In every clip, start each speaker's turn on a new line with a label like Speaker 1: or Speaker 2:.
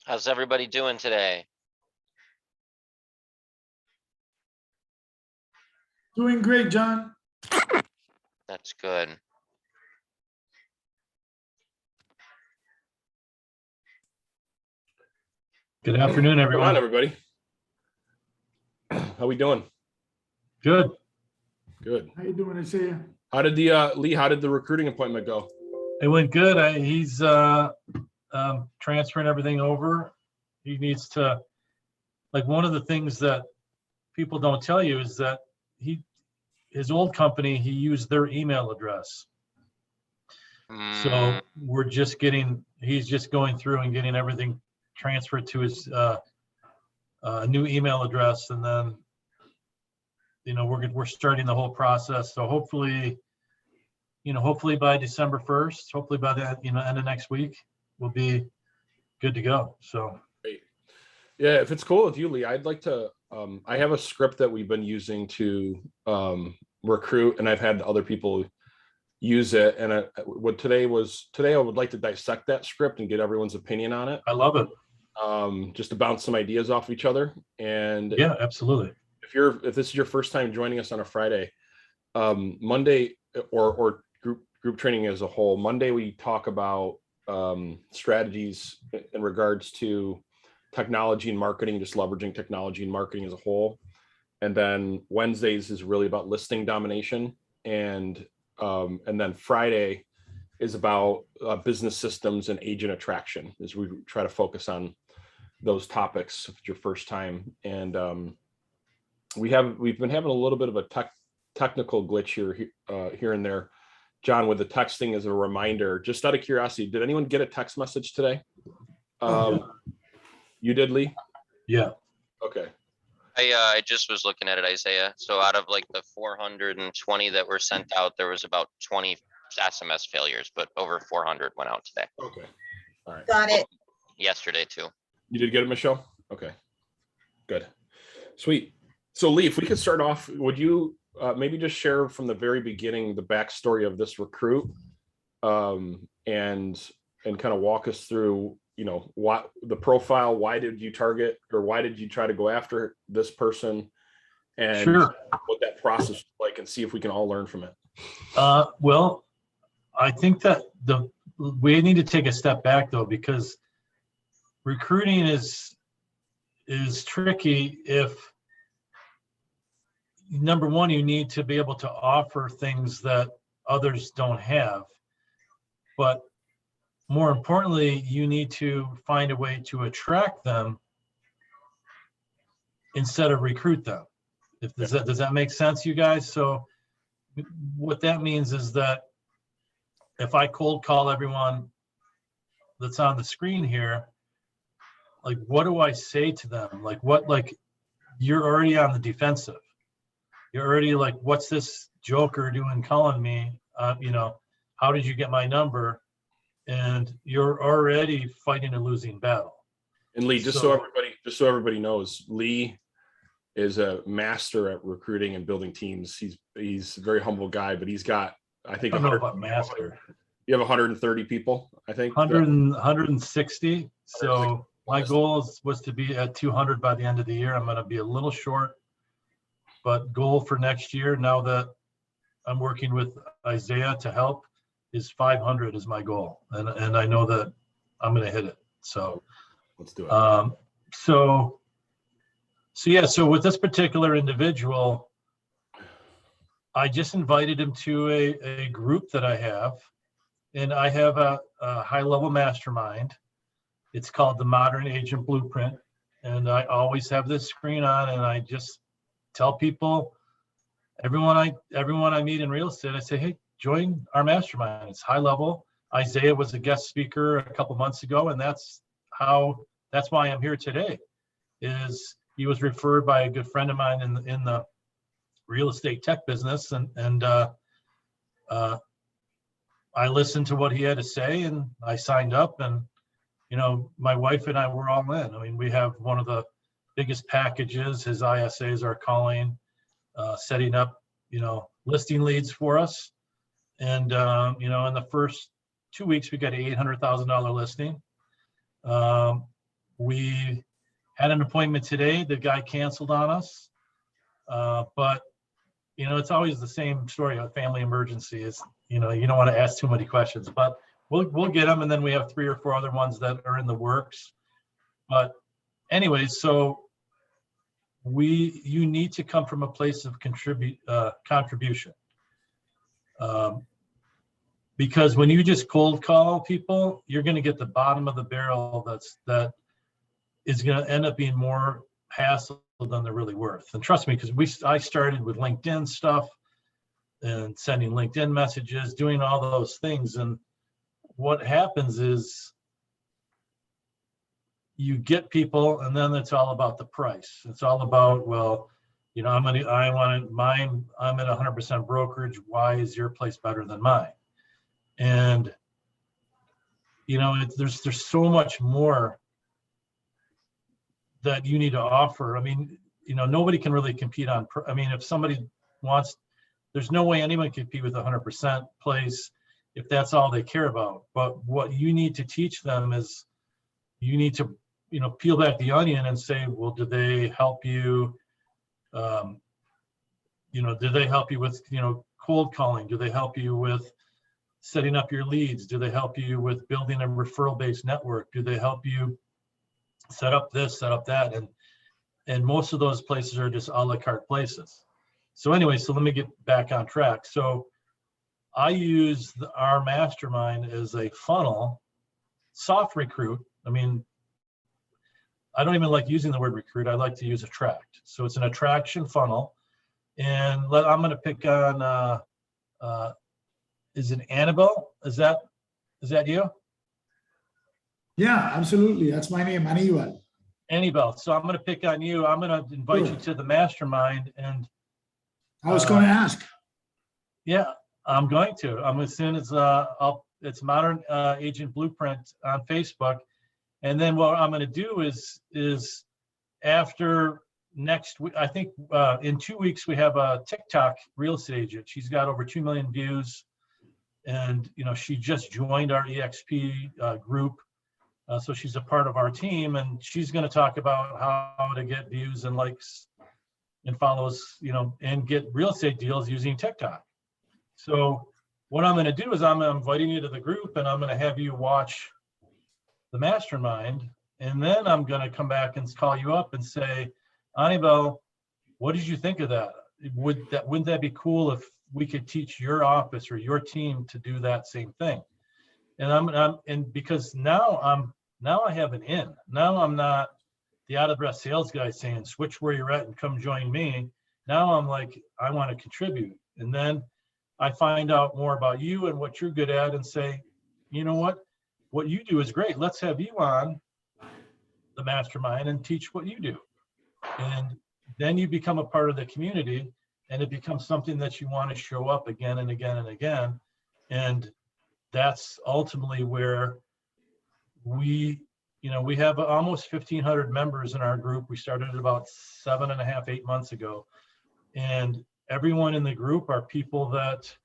Speaker 1: How's everybody doing today?
Speaker 2: Doing great, John.
Speaker 1: That's good.
Speaker 3: Good afternoon,
Speaker 4: Come on,
Speaker 3: everyone.
Speaker 4: everybody. How we doing?
Speaker 3: Good.
Speaker 4: Good.
Speaker 2: How you doing, Isaiah?
Speaker 4: How did the Lee? How did the recruiting appointment go?
Speaker 3: It went good. He's transferring everything over. He needs to, like, one of the things that people don't tell you is that his old company, he used their email address. So he's just going through and getting everything transferred to his new email address, and then we're starting the whole process. So hopefully by December 1st, hopefully by the end of next week, we'll be good to go. So
Speaker 4: Great. Yeah, if it's cool with you, Lee, I'd like to. I have a script that we've been using to recruit, and I've had other people use it. And today I would like to dissect that script and get everyone's opinion on it.
Speaker 3: I love it.
Speaker 4: Just to bounce some ideas off each other. And
Speaker 3: yeah, absolutely.
Speaker 4: If this is your first time joining us on a Friday, Monday or group training as a whole, Monday we talk about strategies in regards to technology and marketing, just leveraging technology and marketing as a whole. And then Wednesdays is really about listing domination, and then Friday is about business systems and agent attraction, as we try to focus on those topics if it's your first time. And we've been having a little bit of a technical glitch here and there. John, with the texting as a reminder, just out of curiosity, did anyone get a text message today? You did, Lee?
Speaker 3: Yeah.
Speaker 4: Okay.
Speaker 1: I just was looking at it, Isaiah. So out of like the 420 that were sent out, there was about 20 SMS failures, but over 400 went out today.
Speaker 4: Okay. All right.
Speaker 5: Got it.
Speaker 1: Yesterday too.
Speaker 4: You did get it, Michelle? Okay. Good. Sweet. So Lee, if we could start off, would you maybe just share from the very beginning the backstory of this recruit, and kind of walk us through, what the profile, why did you target, or why did you try to go after this person, and
Speaker 3: Sure.
Speaker 4: what that process was like, and see if we can all learn from it.
Speaker 3: Well, I think that we need to take a step back though, because recruiting is tricky. If number one, you need to be able to offer things that others don't have, but more importantly, you need to find a way to attract them instead of recruit them. Does that make sense, you guys? So what that means is that if I cold call everyone that's on the screen here, like, what do I say to them? Like, you're already on the defensive. You're already like, what's this joker doing calling me? How did you get my number? And you're already fighting a losing battle.
Speaker 4: And Lee, just so everybody knows, Lee is a master at recruiting and building teams. He's a very humble guy, but he's got, I think,
Speaker 3: I don't know about master.
Speaker 4: You have 130 people, I think.
Speaker 3: 160. So my goal was to be at 200 by the end of the year. I'm going to be a little short, but goal for next year, now that I'm working with Isaiah to help, is 500 is my goal. And I know that I'm going to hit it. So
Speaker 4: let's do it.
Speaker 3: So with this particular individual, I just invited him to a group that I have, and I have a high-level mastermind. It's called the Modern Agent Blueprint, and I always have this screen on, and I just tell people, everyone I meet in real estate, I say, hey, join our mastermind. It's high level. Isaiah was a guest speaker a couple months ago, and that's why I'm here today. Is he was referred by a good friend of mine in the real estate tech business, and I listened to what he had to say, and I signed up, and my wife and I were all in. I mean, we have one of the biggest packages. His ISAs are calling, setting up, listing leads for us. And, in the first 2 weeks, we got an $800,000 listing. We had an appointment today. The guy canceled on us. But, it's always the same story. A family emergency is, you don't want to ask too many questions, but we'll get them. And then we have 3 or 4 other ones that are in the works. But anyways, so you need to come from a place of contribution. Because when you just cold call people, you're going to get the bottom of the barrel that is going to end up being more hassle than they're really worth. And trust me, because I started with LinkedIn stuff and sending LinkedIn messages, doing all those things. And what happens is you get people, and then it's all about the price. It's all about, well, I'm at 100% brokerage. Why is your place better than mine? And there's so much more that you need to offer. I mean, nobody can really compete on. If somebody wants, there's no way anyone can compete with 100% place if that's all they care about. But what you need to teach them is you need to, peel back the onion and say, well, do they help you? Do they help you with, cold calling? Do they help you with setting up your leads? Do they help you with building a referral-based network? Do they help you set up this, set up that? And most of those places are just a la carte places. So anyway, so let me get back on track. So I use our mastermind as a funnel, soft recruit. I don't even like using the word recruit. I like to use attract. So it's an attraction funnel. And I'm going to pick on, is it Annabelle? Is that you?
Speaker 2: Yeah, absolutely. That's my name, Anibal.
Speaker 3: Annabelle. So I'm going to pick on you. I'm going to invite you to the mastermind. And
Speaker 2: I was going to ask.
Speaker 3: yeah, I'm going to. As soon as it's Modern Agent Blueprint on Facebook. And then what I'm going to do is after next week, I think in 2 weeks, we have a TikTok real estate agent. She's got over 2 million views. And, she just joined our EXP group. So she's a part of our team, and she's going to talk about how to get views and likes and follows, and get real estate deals using TikTok. So what I'm going to do is I'm inviting you to the group, and I'm going to have you watch the mastermind. And then I'm going to come back and call you up and say, Anibal, what did you think of that? Wouldn't that be cool if we could teach your office or your team to do that same thing? And because now I have an in. Now I'm not the out of breath sales guy saying, switch where you're at and come join me. Now I'm like, I want to contribute. And then I find out more about you and what you're good at and say, you know what you do is great. Let's have you on the mastermind and teach what you do. And then you become a part of the community, and it becomes something that you want to show up again and again and again. And that's ultimately where we have almost 1,500 members in our group. We started about 7.5, 8 months ago. And everyone in the group are people that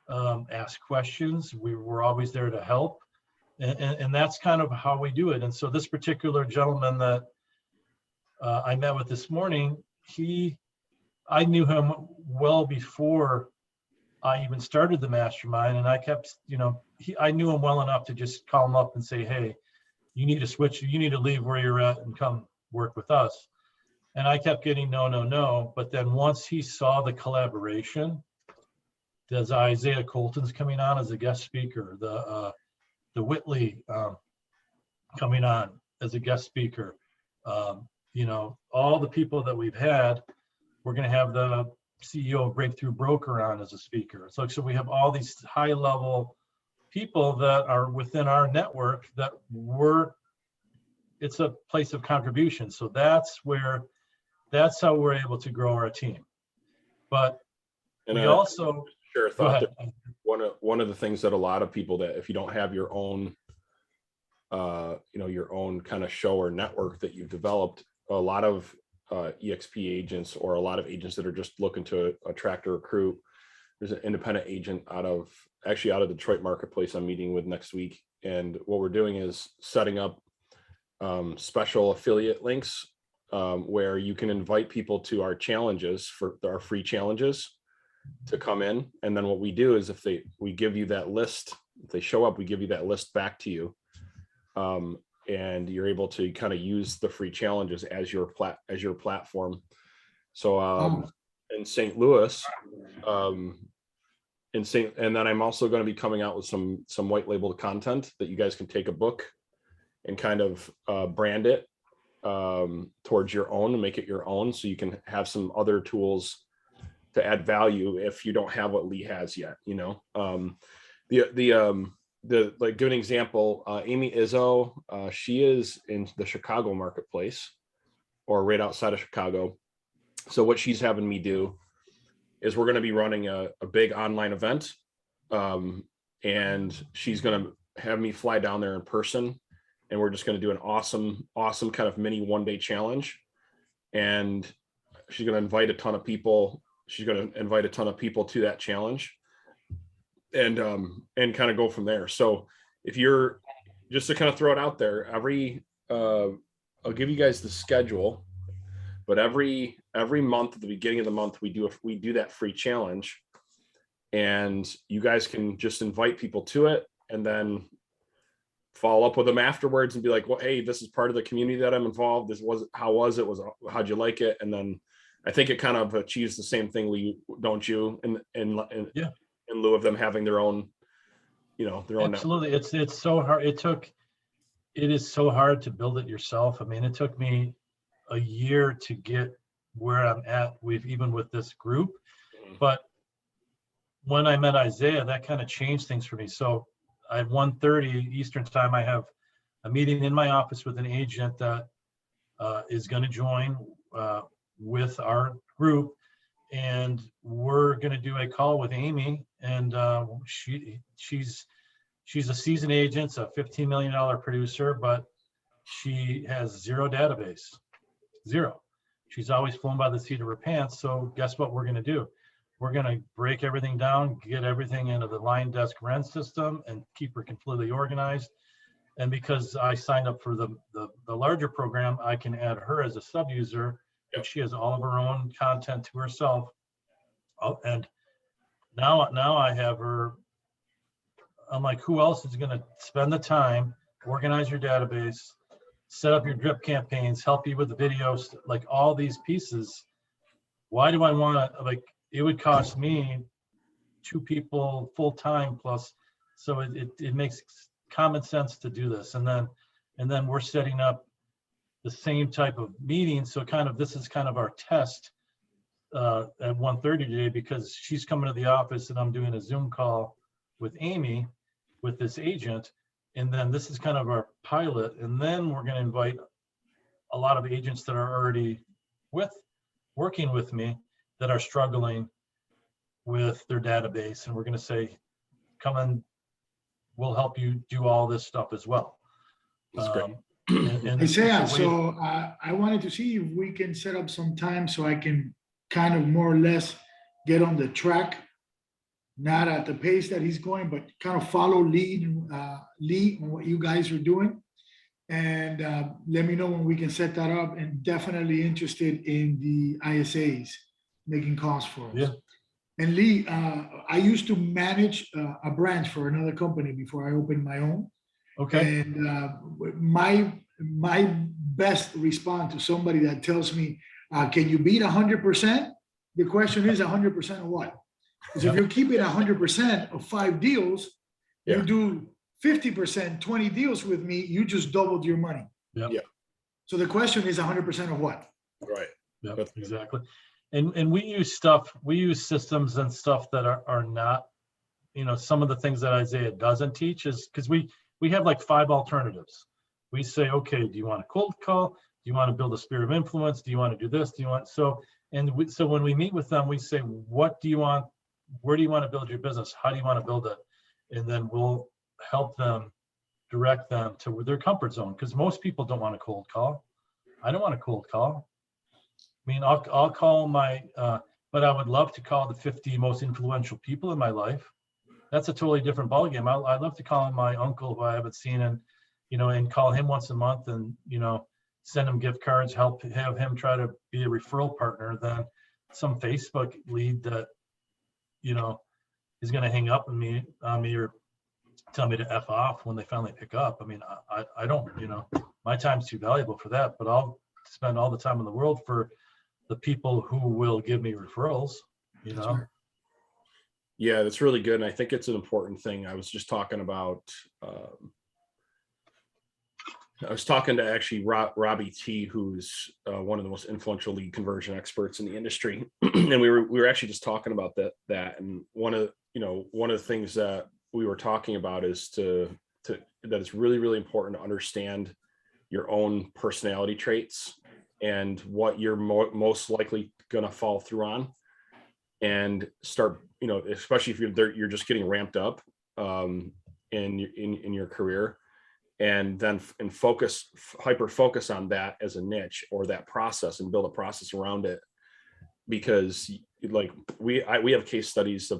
Speaker 3: ask questions. We're always there to help. And that's kind of how we do it. And so this particular gentleman that I met with this morning, I knew him well before I even started the mastermind. And I kept, I knew him well enough to just call him up and say, hey, you need to switch, you need to leave where you're at and come work with us. And I kept getting no. But then once he saw the collaboration, there's Isaiah Colton's coming on as a guest speaker, the Whitley coming on as a guest speaker. All the people that we've had, we're going to have the CEO of Breakthrough Broker on as a speaker. So we have all these high level people that are within our network that it's a place of contribution. So that's how we're able to grow our team. But we also
Speaker 4: sure thought that one of the things that a lot of people, that if you don't have your own your own kind of show or network that you've developed, a lot of EXP agents or a lot of agents that are just looking to attract or recruit. There's an independent agent out of Detroit marketplace I'm meeting with next week. And what we're doing is setting up special affiliate links where you can invite people to our challenges, for our free challenges, to come in. And then what we do is we give you that list, if they show up, we give you that list back to you. And you're able to kind of use the free challenges as your platform. So in St. Louis, and then I'm also going to be coming out with some white labeled content that you guys can take a book and kind of brand it towards your own and make it your own, so you can have some other tools to add value if you don't have what Lee has yet. You know, like, give an example. Amy Izzo, she is in the Chicago marketplace, or right outside of Chicago. So what she's having me do is we're going to be running a big online event, and she's going to have me fly down there in person, and we're just going to do an awesome kind of mini one-day challenge. And she's going to invite a ton of people. She's going to invite a ton of people to that challenge, and kind of go from there. So if you're, just to kind of throw it out there, I'll give you guys the schedule, but every month at the beginning of the month, we do that free challenge, and you guys can just invite people to it and then follow up with them afterwards and be like, well, hey, this is part of the community that I'm involved. How'd you like it? And then I think it kind of achieves the same thing, Lee, don't you?
Speaker 3: Yeah.
Speaker 4: In lieu of them having their own, their own.
Speaker 3: Absolutely. It's so hard. It is so hard to build it yourself. I mean, it took me a year to get where I'm at even with this group. But when I met Isaiah, that kind of changed things for me. So at 1:30 Eastern time, I have a meeting in my office with an agent that is going to join with our group. And we're going to do a call with Amy, and she's a seasoned agent, a $15 million producer, but she has zero database, zero. She's always flown by the seat of her pants. So guess what we're going to do? We're going to break everything down, get everything into the line desk rent system, and keep her completely organized. And because I signed up for the larger program, I can add her as a sub user. Yep. She has all of her own content to herself. Oh, and now I have her. I'm like, who else is going to spend the time, organize your database, set up your drip campaigns, help you with the videos, like all these pieces? Why do I want to, like, it would cost me 2 people full time plus. So it makes common sense to do this. And then we're setting up the same type of meeting. So this is kind of our test at 1:30 today, because she's coming to the office and I'm doing a Zoom call with Amy, with this agent. And then this is kind of our pilot. And then we're going to invite a lot of agents that are already working with me that are struggling with their database. And we're going to say, come and we'll help you do all this stuff as well.
Speaker 4: That's great.
Speaker 2: Isaiah, so I wanted to see if we can set up some time so I can kind of more or less get on the track, not at the pace that he's going, but kind of follow lead on what you guys are doing. And let me know when we can set that up, and definitely interested in the ISAs making calls for us.
Speaker 3: Yeah.
Speaker 2: And Lee, I used to manage a branch for another company before I opened my own.
Speaker 3: Okay.
Speaker 2: And my best response to somebody that tells me, can you beat 100%? The question is 100% of what? Because if you keep it 100% of 5 deals, you do 50%, 20 deals with me, you just doubled your money.
Speaker 3: Yeah.
Speaker 2: So the question is 100% of what?
Speaker 4: Right.
Speaker 3: Yeah, exactly. And we use systems and stuff that are not, some of the things that Isaiah doesn't teach is because we have like 5 alternatives. We say, okay, do you want a cold call? Do you want to build a sphere of influence? Do you want to do this? So when we meet with them, we say, what do you want? Where do you want to build your business? How do you want to build it? And then we'll help them, direct them to their comfort zone. Because most people don't want a cold call. I don't want a cold call. I mean, I'll call but I would love to call the 50 most influential people in my life. That's a totally different ballgame. I'd love to call my uncle who I haven't seen and call him once a month and, send him gift cards, have him try to be a referral partner than some Facebook lead that, is going to hang up on me or tell me to F off when they finally pick up. I mean, I don't, my time's too valuable for that, but I'll spend all the time in the world for the people who will give me referrals,
Speaker 2: That's right.
Speaker 4: Yeah, that's really good. And I think it's an important thing. I was just talking about, I was talking to actually Robbie T, who's one of the most influential lead conversion experts in the industry. And we were actually just talking about that. And one of the things that we were talking about is that it's really, really important to understand your own personality traits and what you're most likely going to fall through on, and start, especially if you're just getting ramped up in your career, and then hyper focus on that as a niche or that process and build a process around it. Because like we have case studies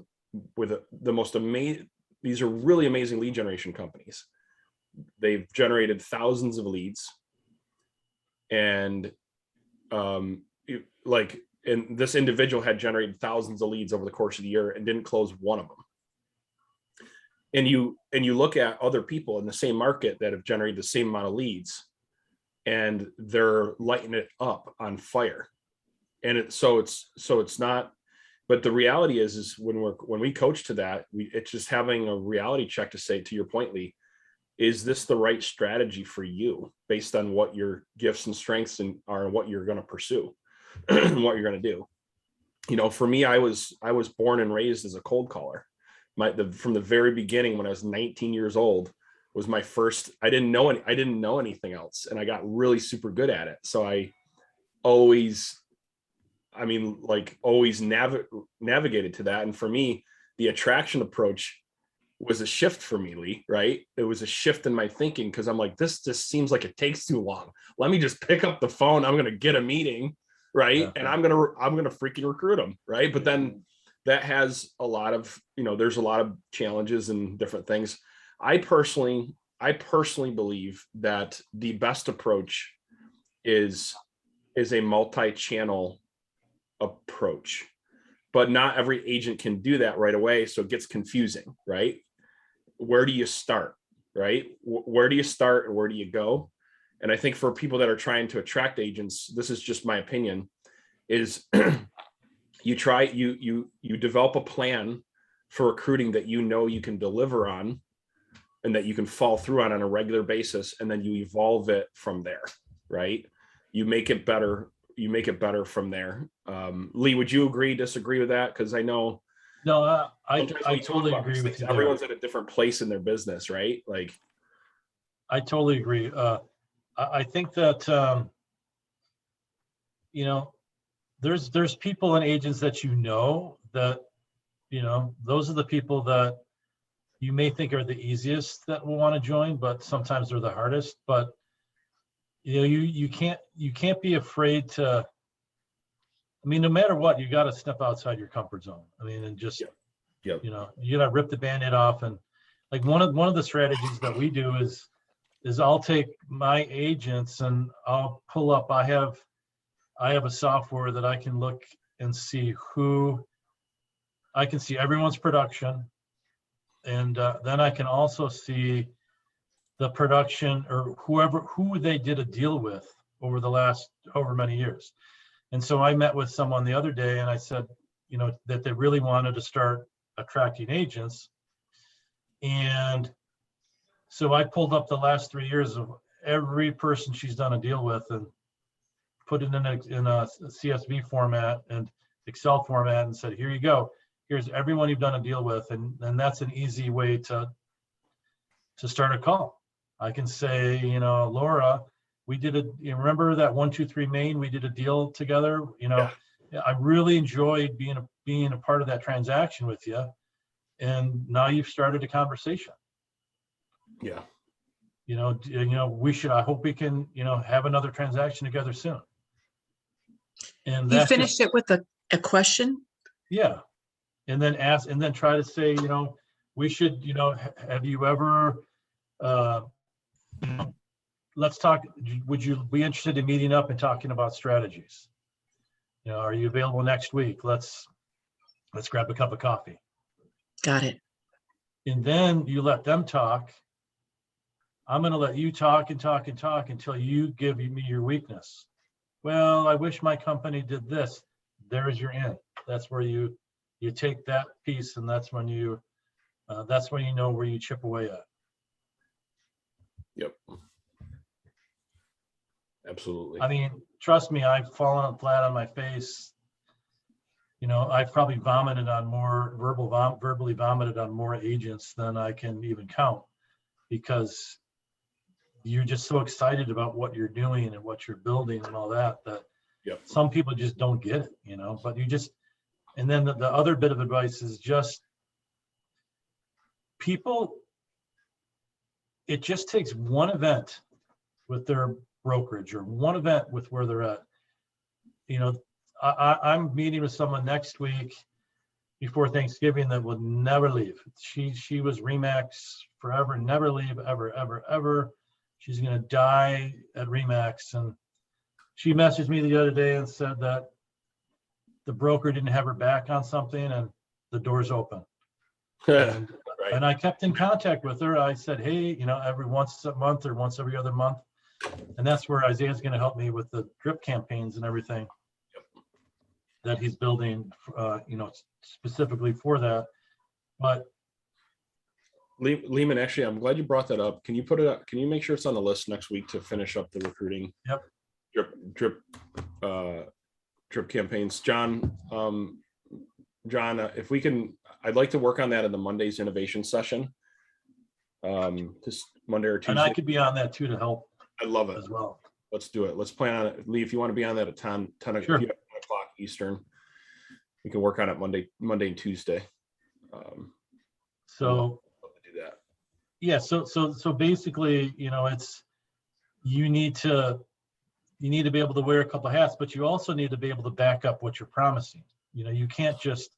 Speaker 4: with the most amazing, these are really amazing lead generation companies. They've generated thousands of leads, and and this individual had generated thousands of leads over the course of the year and didn't close one of them. And you look at other people in the same market that have generated the same amount of leads, and they're lighting it up on fire. And it's not, but the reality is when we coach to that, it's just having a reality check to say, to your point, Lee, is this the right strategy for you based on what your gifts and strengths are and what you're going to pursue and what you're going to do? For me, I was born and raised as a cold caller. From the very beginning, when I was 19 years old, was my first. I didn't know anything else, and I got really super good at it. So I always navigated to that. And for me, the attraction approach was a shift for me, Lee, right? It was a shift in my thinking, because I'm like, this just seems like it takes too long. Let me just pick up the phone. I'm going to get a meeting, right? Yeah. And I'm going to freaking recruit them, right? But then that has a lot of, there's a lot of challenges and different things. I personally believe that the best approach is a multi-channel approach, but not every agent can do that right away. So it gets confusing, right? Where do you start, right? Where do you start and where do you go? And I think for people that are trying to attract agents, this is just my opinion, is you develop a plan for recruiting that you can deliver on and that you can fall through on a regular basis, and then you evolve it from there, right? You make it better from there. Lee, would you disagree with that? Because I know.
Speaker 3: No, I totally agree with you.
Speaker 4: Everyone's at a different place in their business, right? Like,
Speaker 3: I totally agree. I think that, there's people and agents that, that, those are the people that you may think are the easiest that will want to join, but sometimes they're the hardest. But, you can't be afraid to, no matter what, you got to step outside your comfort zone. And just,
Speaker 4: Yep.
Speaker 3: you got to rip the Band-Aid off. And like one of the strategies that we do is I'll take my agents and I'll pull up, I have a software that I can look and see I can see everyone's production. And then I can also see the production or who they did a deal with over the last however many years. And so I met with someone the other day and I said, that they really wanted to start attracting agents. And so I pulled up the last 3 years of every person she's done a deal with and put it in a CSV format and Excel format and said, here you go. Here's everyone you've done a deal with. And that's an easy way to start a call. I can say, Laura, we did remember that 123 Main, we did a deal together.
Speaker 4: Yeah.
Speaker 3: I really enjoyed being a part of that transaction with you. And now you've started a conversation.
Speaker 4: Yeah.
Speaker 3: I hope we can, have another transaction together soon. And
Speaker 5: You finished it with a question?
Speaker 3: Yeah. And then try to say, we should, have you ever let's talk, would you be interested in meeting up and talking about strategies? You know, are you available next week? Let's grab a cup of coffee.
Speaker 5: Got it.
Speaker 3: And then you let them talk. I'm going to let you talk and talk and talk until you give me your weakness. Well, I wish my company did this. There's your in. That's where you take that piece, and that's when you know where you chip away at.
Speaker 4: Yep. Absolutely.
Speaker 3: I mean, trust me, I've fallen flat on my face. You know, I've probably verbally vomited on more agents than I can even count, because you're just so excited about what you're doing and what you're building and all that, that
Speaker 4: Yep.
Speaker 3: some people just don't get it, you know, but and then the other bit of advice is just people, it just takes one event with their brokerage or one event with where they're at. You know, I'm meeting with someone next week before Thanksgiving that will never leave. She was Remax forever, never leave, ever, ever, ever. She's going to die at Remax. And she messaged me the other day and said that the broker didn't have her back on something and the door's open. And,
Speaker 4: Right.
Speaker 3: and I kept in contact with her. I said, hey, you know, every once a month or once every other month. And that's where Isaiah's going to help me with the drip campaigns and everything that he's building, you know, specifically for that. But
Speaker 4: Lehman, actually, I'm glad you brought that up. Can you put it up? Can you make sure it's on the list next week to finish up the recruiting?
Speaker 3: Yep.
Speaker 4: Drip campaigns. John, if we can, I'd like to work on that in the Monday's innovation session. This Monday or Tuesday.
Speaker 3: and I could be on that too to help
Speaker 4: I love it.
Speaker 3: as well.
Speaker 4: Let's do it. Let's plan on it. Lee, if you want to be on that at 10
Speaker 3: Sure.
Speaker 4: o'clock Eastern, we can work on it Monday and Tuesday.
Speaker 3: So
Speaker 4: Love to do that.
Speaker 3: yeah, so basically, you know, it's, you need to be able to wear a couple hats, but you also need to be able to back up what you're promising. You know, you can't just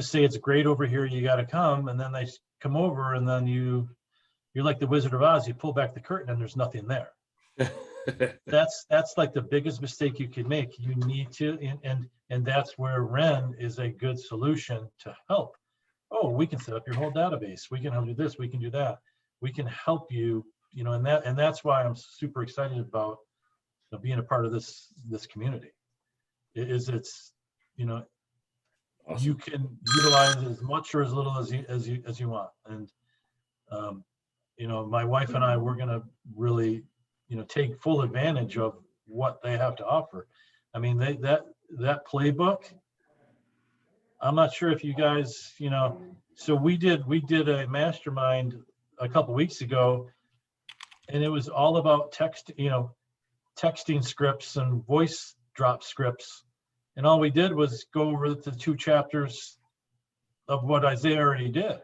Speaker 3: say it's great over here, you got to come, and then they come over, and then you're like the Wizard of Oz, you pull back the curtain and there's nothing there. That's like the biggest mistake you can make. You need to, and that's where Ren is a good solution to help. Oh, we can set up your whole database. We can help do this. We can do that. We can help you, you know, and that's why I'm super excited about, you know, being a part of this community. It's, you know,
Speaker 4: Awesome.
Speaker 3: you can utilize as much or as little as you want. And, you know, my wife and I, we're going to really, you know, take full advantage of what they have to offer. I mean, that playbook, I'm not sure if you guys, you know, so we did a mastermind a couple weeks ago, and it was all about texting scripts and voice drop scripts. And all we did was go over the 2 chapters of what Isaiah already did.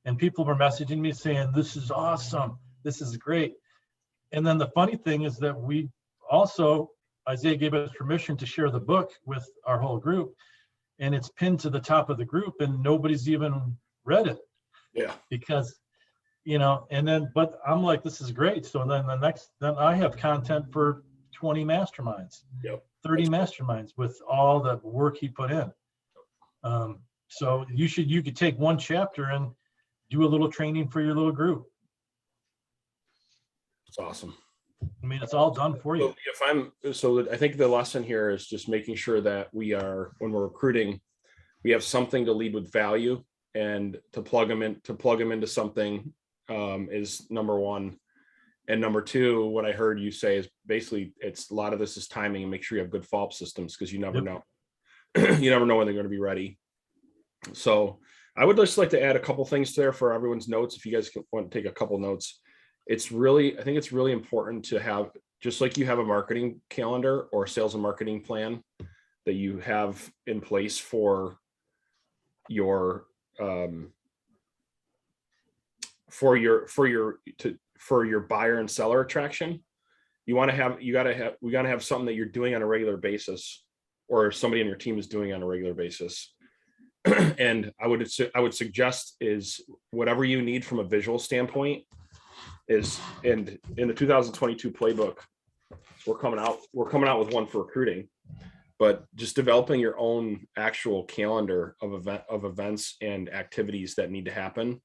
Speaker 3: And people were messaging me saying, this is awesome. This is great. And then the funny thing is that we also, Isaiah gave us permission to share the book with our whole group, and it's pinned to the top of the group and nobody's even read it.
Speaker 4: Yeah.
Speaker 3: Because, you know, but I'm like, this is great. So then I have content for 20 masterminds,
Speaker 4: Yep.
Speaker 3: 30 masterminds with all the work he put in. So you could take one chapter and do a little training for your little group.
Speaker 4: It's awesome.
Speaker 3: I mean, it's all done for you.
Speaker 4: So I think the lesson here is just making sure that when we're recruiting, we have something to lead with value, and to plug them into something is number one. And number two, what I heard you say is basically it's a lot of this is timing, and make sure you have good follow-up systems, because you never know. You never know when they're going to be ready. So I would just like to add a couple things there for everyone's notes. If you guys want to take a couple notes, I think it's really important to have, just like you have a marketing calendar or sales and marketing plan that you have in place for your buyer and seller attraction. We got to have something that you're doing on a regular basis, or somebody on your team is doing on a regular basis. And I would suggest is whatever you need from a visual standpoint is, and in the 2022 playbook, we're coming out with one for recruiting, but just developing your own actual calendar of events and activities that need to happen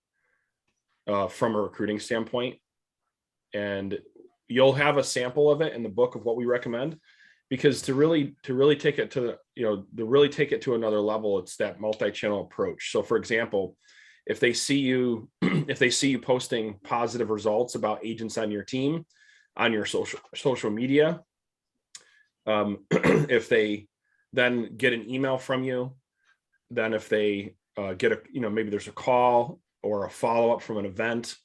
Speaker 4: from a recruiting standpoint. And you'll have a sample of it in the book of what we recommend, because to really take it to another level, it's that multi-channel approach. So for example, if they see you posting positive results about agents on your team, on your social media, if they then get an email from you, then if they get maybe there's a call or a follow-up from an event,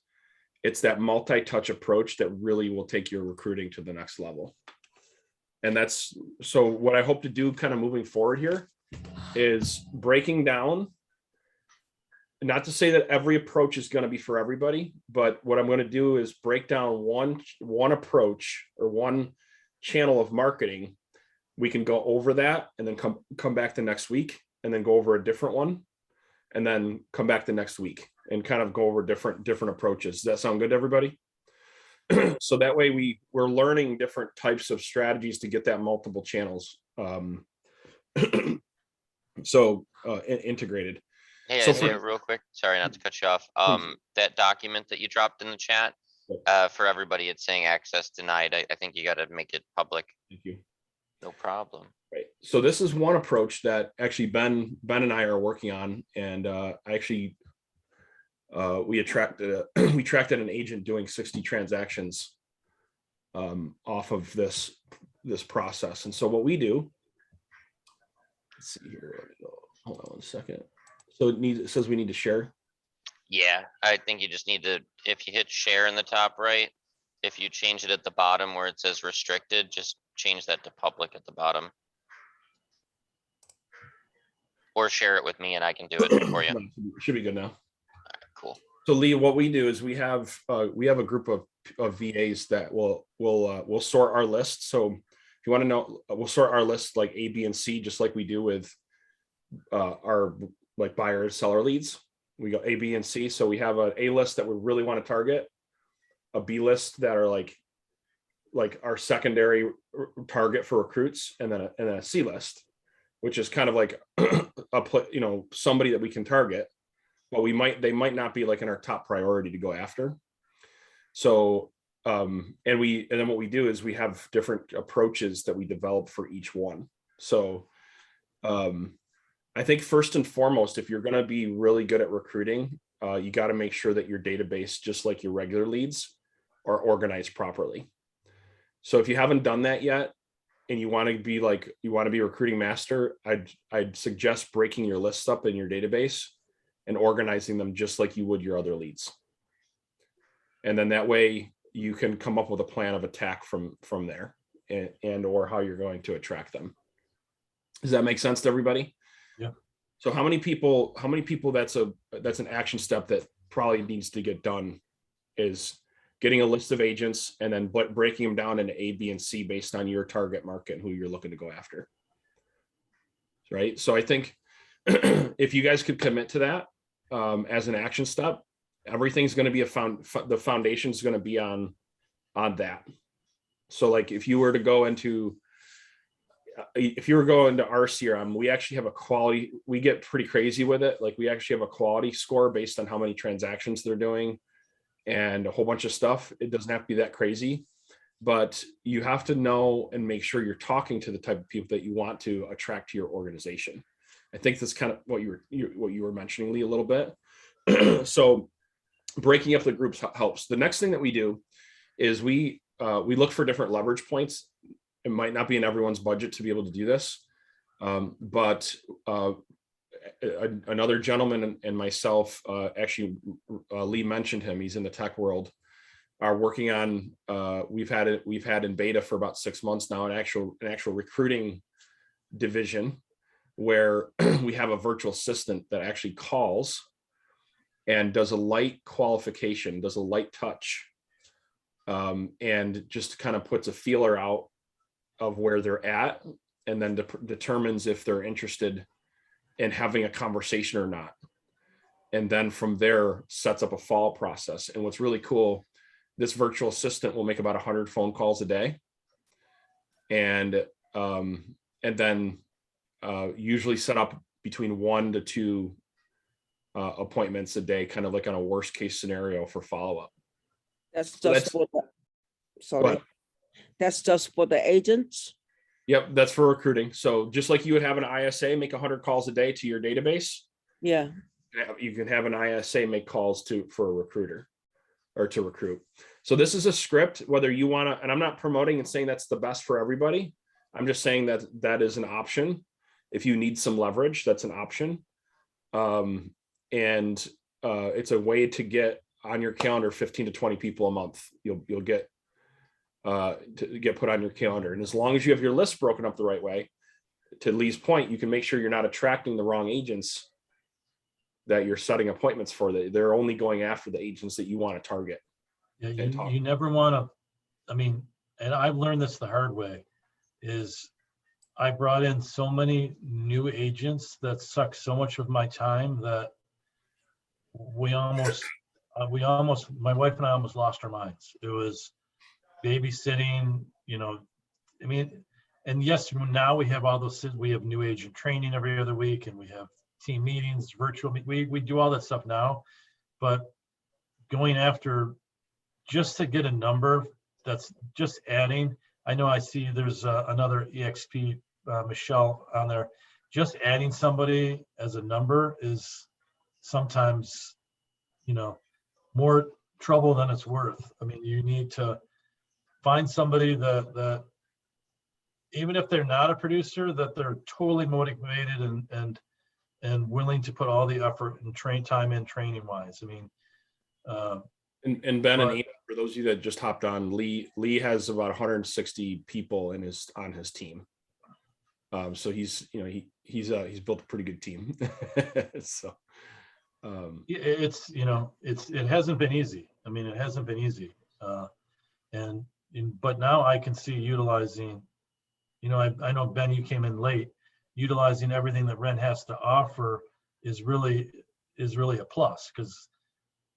Speaker 4: it's that multi-touch approach that really will take your recruiting to the next level. And that's, so what I hope to do kind of moving forward here is breaking down, not to say that every approach is going to be for everybody, but what I'm going to do is break down one approach or one channel of marketing. We can go over that and then come back the next week and then go over a different one and then come back the next week and kind of go over different approaches. Does that sound good to everybody? So that way we're learning different types of strategies to get that multiple channels integrated.
Speaker 1: Hey,
Speaker 4: So
Speaker 1: Isaiah, real quick, sorry not to cut you off. That document that you dropped in the chat, for everybody, it's saying access denied. I think you gotta make it public.
Speaker 4: Thank you.
Speaker 1: No problem.
Speaker 4: Right. So this is one approach that actually Ben and I are working on, and we tracked an agent doing 60 transactions off of this process. And so what we do, let's see here. Hold on one second. So it says we need to share.
Speaker 1: Yeah, I think you just need to, if you hit share in the top right, if you change it at the bottom where it says restricted, just change that to public at the bottom. Or share it with me and I can do it for you.
Speaker 4: Should be good now.
Speaker 1: Cool.
Speaker 4: So Lee, what we do is we have a group of VAs that will sort our list. So if you want to know, we'll sort our list like A, B, and C, just like we do with our like buyer seller leads. We go A, B, and C. So we have an A list that we really want to target, a B list that are like our secondary target for recruits, and then a C list, which is kind of like somebody that we can target, but they might not be like in our top priority to go after. So and then what we do is we have different approaches that we develop for each one. So I think first and foremost, if you're going to be really good at recruiting, you got to make sure that your database, just like your regular leads, are organized properly. So if you haven't done that yet, and you want to be recruiting master, I'd suggest breaking your lists up in your database and organizing them just like you would your other leads. And then that way you can come up with a plan of attack from there and or how you're going to attract them. Does that make sense to everybody?
Speaker 3: Yeah.
Speaker 4: So how many people that's an action step that probably needs to get done is getting a list of agents and then breaking them down into A, B, and C based on your target market and who you're looking to go after. Right. So I think if you guys could commit to that as an action step, everything's going to be the foundation is going to be on that. So like if you were going into our CRM, we actually have a quality, we get pretty crazy with it. Like we actually have a quality score based on how many transactions they're doing and a whole bunch of stuff. It doesn't have to be that crazy, but you have to know and make sure you're talking to the type of people that you want to attract to your organization. I think that's kind of what you were mentioning, Lee, a little bit. So breaking up the groups helps. The next thing that we do is we look for different leverage points. It might not be in everyone's budget to be able to do this, but another gentleman and myself, actually, Lee mentioned him. He's in the tech world. Are working on. We've had in beta for about 6 months now. An actual recruiting division where we have a virtual assistant that actually calls and does a light qualification, does a light touch, and just kind of puts a feeler out of where they're at, and then determines if they're interested in having a conversation or not. And then from there sets up a follow process. And what's really cool this virtual assistant will make about 100 phone calls a day. And then usually set up between 1 to 2 appointments a day, kind of like on a worst case scenario for follow-up.
Speaker 6: That's
Speaker 4: So
Speaker 6: just
Speaker 4: that's-
Speaker 6: for the, sorry,
Speaker 4: But
Speaker 6: that's just for the agents?
Speaker 4: yep, that's for recruiting. So just like you would have an ISA make 100 calls a day to your database,
Speaker 6: Yeah,
Speaker 4: you can have an ISA make calls for a recruiter or to recruit. So this is a script, whether you want to, and I'm not promoting and saying that's the best for everybody. I'm just saying that that is an option. If you need some leverage, that's an option. It's a way to get on your calendar 15 to 20 people a month. You'll get to get put on your calendar. And as long as you have your list broken up the right way, to Lee's point, you can make sure you're not attracting the wrong agents that you're setting appointments for. They're only going after the agents that you want to target.
Speaker 3: Yeah,
Speaker 4: and talk.
Speaker 3: you never want to, I mean, and I've learned this the hard way, is I brought in so many new agents that suck so much of my time that we almost, my wife and I almost lost our minds. It was babysitting, I mean, and yes, now we have all those, we have new agent training every other week, and we have team meetings, virtual, we do all that stuff now, but going after just to get a number that's just adding, I know I see there's another EXP, Michelle on there, just adding somebody as a number is sometimes, more trouble than it's worth. I mean, you need to find somebody that even if they're not a producer, that they're totally motivated and willing to put all the effort and time in training wise. I mean,
Speaker 4: And Ben and Ian, for those of you that just hopped on, Lee has about 160 people on his team. So he's built a pretty good team. So
Speaker 3: it hasn't been easy. I mean, it hasn't been easy. But now I can see utilizing, I know Ben, you came in late, utilizing everything that Ren has to offer is really a plus. Because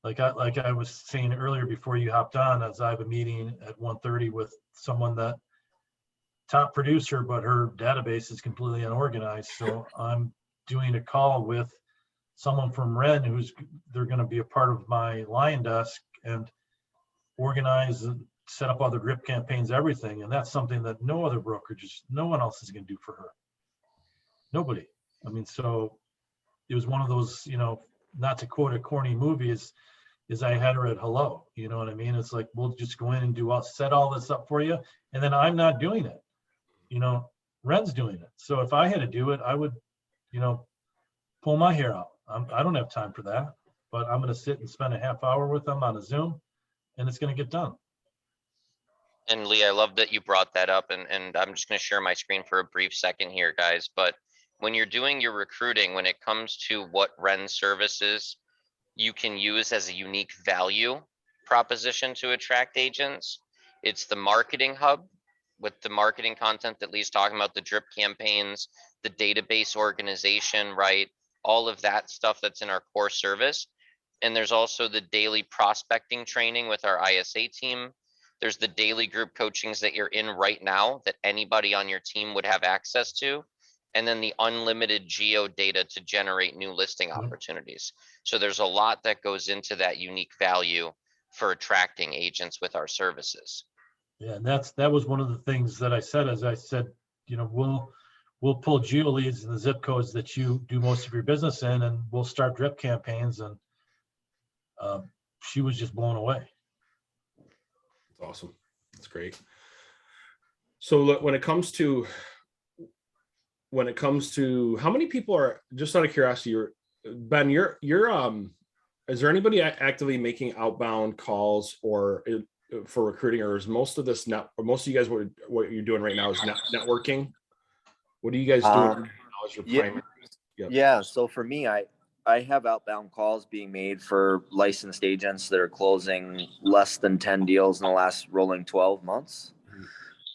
Speaker 3: like I was saying earlier before you hopped on, as I have a meeting at 1:30 with someone that top producer, but her database is completely unorganized. So I'm doing a call with someone from Ren they're going to be a part of my Lion Desk and organize and set up all the drip campaigns, everything. And that's something that no other brokerage, no one else is going to do for her. Nobody. I mean, so it was one of those, not to quote a corny movie, is I had her at hello. You know what I mean? It's like, we'll just go in and set all this up for you. And then I'm not doing it. Ren's doing it. So if I had to do it, I would, pull my hair out. I don't have time for that, but I'm going to sit and spend a half hour with them on a Zoom, and it's going to get done.
Speaker 1: And Lee, I love that you brought that up, and I'm just going to share my screen for a brief second here, guys. But when you're doing your recruiting, when it comes to what Ren services you can use as a unique value proposition to attract agents, it's the marketing hub with the marketing content that Lee's talking about, the drip campaigns, the database organization, right? All of that stuff that's in our core service. And there's also the daily prospecting training with our ISA team. There's the daily group coachings that you're in right now that anybody on your team would have access to. And then the unlimited geo data to generate new listing opportunities. So there's a lot that goes into that unique value for attracting agents with our services.
Speaker 3: Yeah, and that was one of the things that I said, as I said, we'll pull geo leads in the zip codes that you do most of your business in, and we'll start drip campaigns. And she was just blown away.
Speaker 4: That's awesome. That's great. So look, when it comes to how many people are, just out of curiosity, Ben, you're is there anybody actively making outbound calls or for recruiting, or is most of this most of you guys, what you're doing right now is networking? What are you guys doing now as your primary?
Speaker 7: Yeah. So for me, I have outbound calls being made for licensed agents that are closing less than 10 deals in the last rolling 12 months.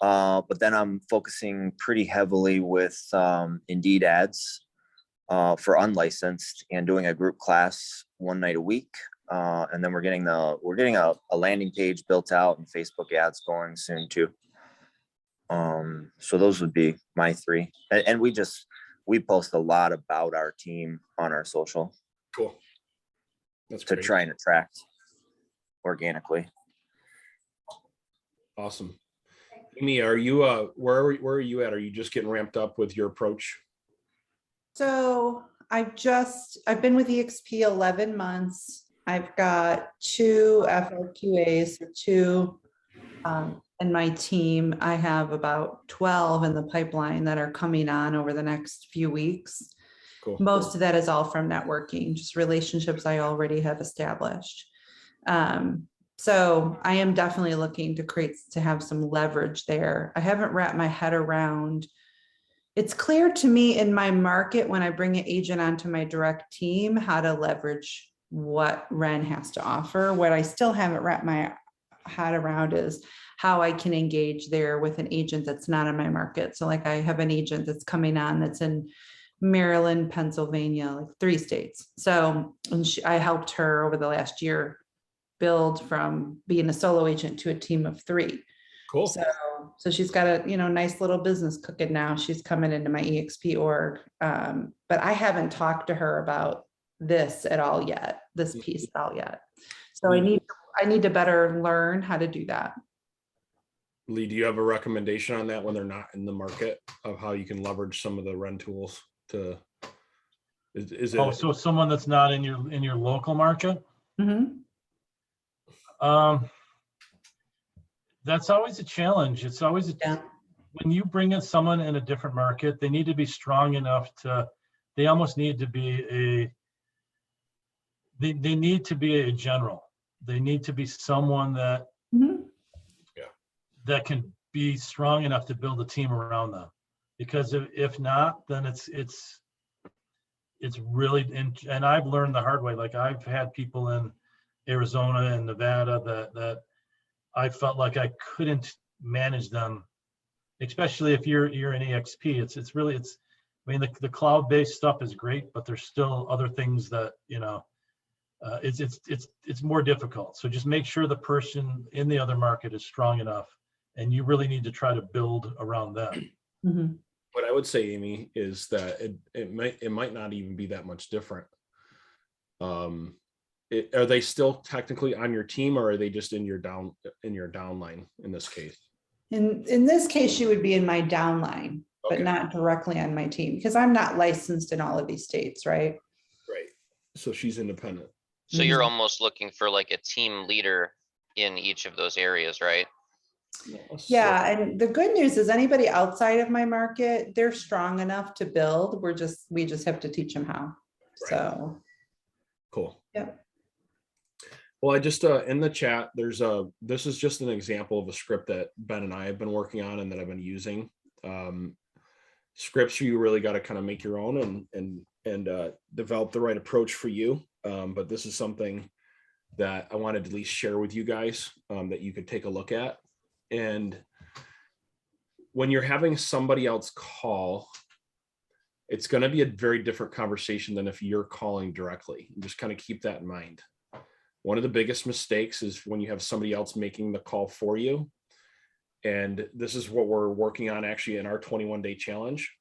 Speaker 7: But then I'm focusing pretty heavily with Indeed ads for unlicensed and doing a group class one night a week And then we're getting a landing page built out and Facebook ads going soon too. So those would be my three. And we post a lot about our team on our social
Speaker 4: Cool. That's
Speaker 7: to
Speaker 4: great.
Speaker 7: try and attract organically.
Speaker 4: Awesome. Amy, are you where are you at? Are you just getting ramped up with your approach?
Speaker 8: So I've been with EXP 11 months. I've got 2 FRQAs, or 2 in my team. I have about 12 in the pipeline that are coming on over the next few weeks.
Speaker 4: Cool.
Speaker 8: Most of that is all from networking, just relationships I already have established. So I am definitely looking to have some leverage there. I haven't wrapped my head around. It's clear to me in my market when I bring an agent onto my direct team, how to leverage what Ren has to offer. What I still haven't wrapped my head around is how I can engage there with an agent that's not in my market. So like I have an agent that's coming on that's in Maryland, Pennsylvania, like 3 states. So, and I helped her over the last year build from being a solo agent to a team of 3.
Speaker 4: Cool.
Speaker 8: So she's got a, nice little business cooking now. She's coming into my EXP org. But I haven't talked to her about this at all yet, this piece at all yet. So I need to better learn how to do that.
Speaker 4: Lee, do you have a recommendation on that when they're not in the market of how you can leverage some of the Ren tools to, is it?
Speaker 3: Oh, so someone that's not in your local market?
Speaker 8: Mhm.
Speaker 3: That's always a challenge. It's always
Speaker 8: Yeah.
Speaker 3: when you bring in someone in a different market, they need to be strong enough they almost need to be they need to be a general. They need to be someone that
Speaker 8: Mhm.
Speaker 3: that can be strong enough to build a team around them. Because if not, then it's really, and I've learned the hard way. Like I've had people in Arizona and Nevada that I felt like I couldn't manage them, especially if you're an EXP. It's really, I mean, the cloud-based stuff is great, but there's still other things that, it's more difficult. So just make sure the person in the other market is strong enough, and you really need to try to build around them.
Speaker 8: Mhm.
Speaker 4: What I would say, Amy, is that it might not even be that much different. Are they still technically on your team, or are they just in your downline in this case?
Speaker 8: In this case, she would be in my downline, but
Speaker 4: Okay.
Speaker 8: not directly on my team because I'm not licensed in all of these states, right?
Speaker 4: Right. So she's independent.
Speaker 1: So you're
Speaker 8: Mhm.
Speaker 1: almost looking for like a team leader in each of those areas, right?
Speaker 8: Yeah, and the good news is anybody outside of my market, they're strong enough to build. We just have to teach them how.
Speaker 4: Right.
Speaker 8: So,
Speaker 4: Cool.
Speaker 8: Yep.
Speaker 4: Well, I just in the chat, this is just an example of a script that Ben and I have been working on and that I've been using. Scripts you really got to kind of make your own and develop the right approach for you. But this is something that I wanted to at least share with you guys that you could take a look at. And when you're having somebody else call, it's going to be a very different conversation than if you're calling directly. Just kind of keep that in mind. One of the biggest mistakes is when you have somebody else making the call for you. And this is what we're working on actually in our 21-day challenge,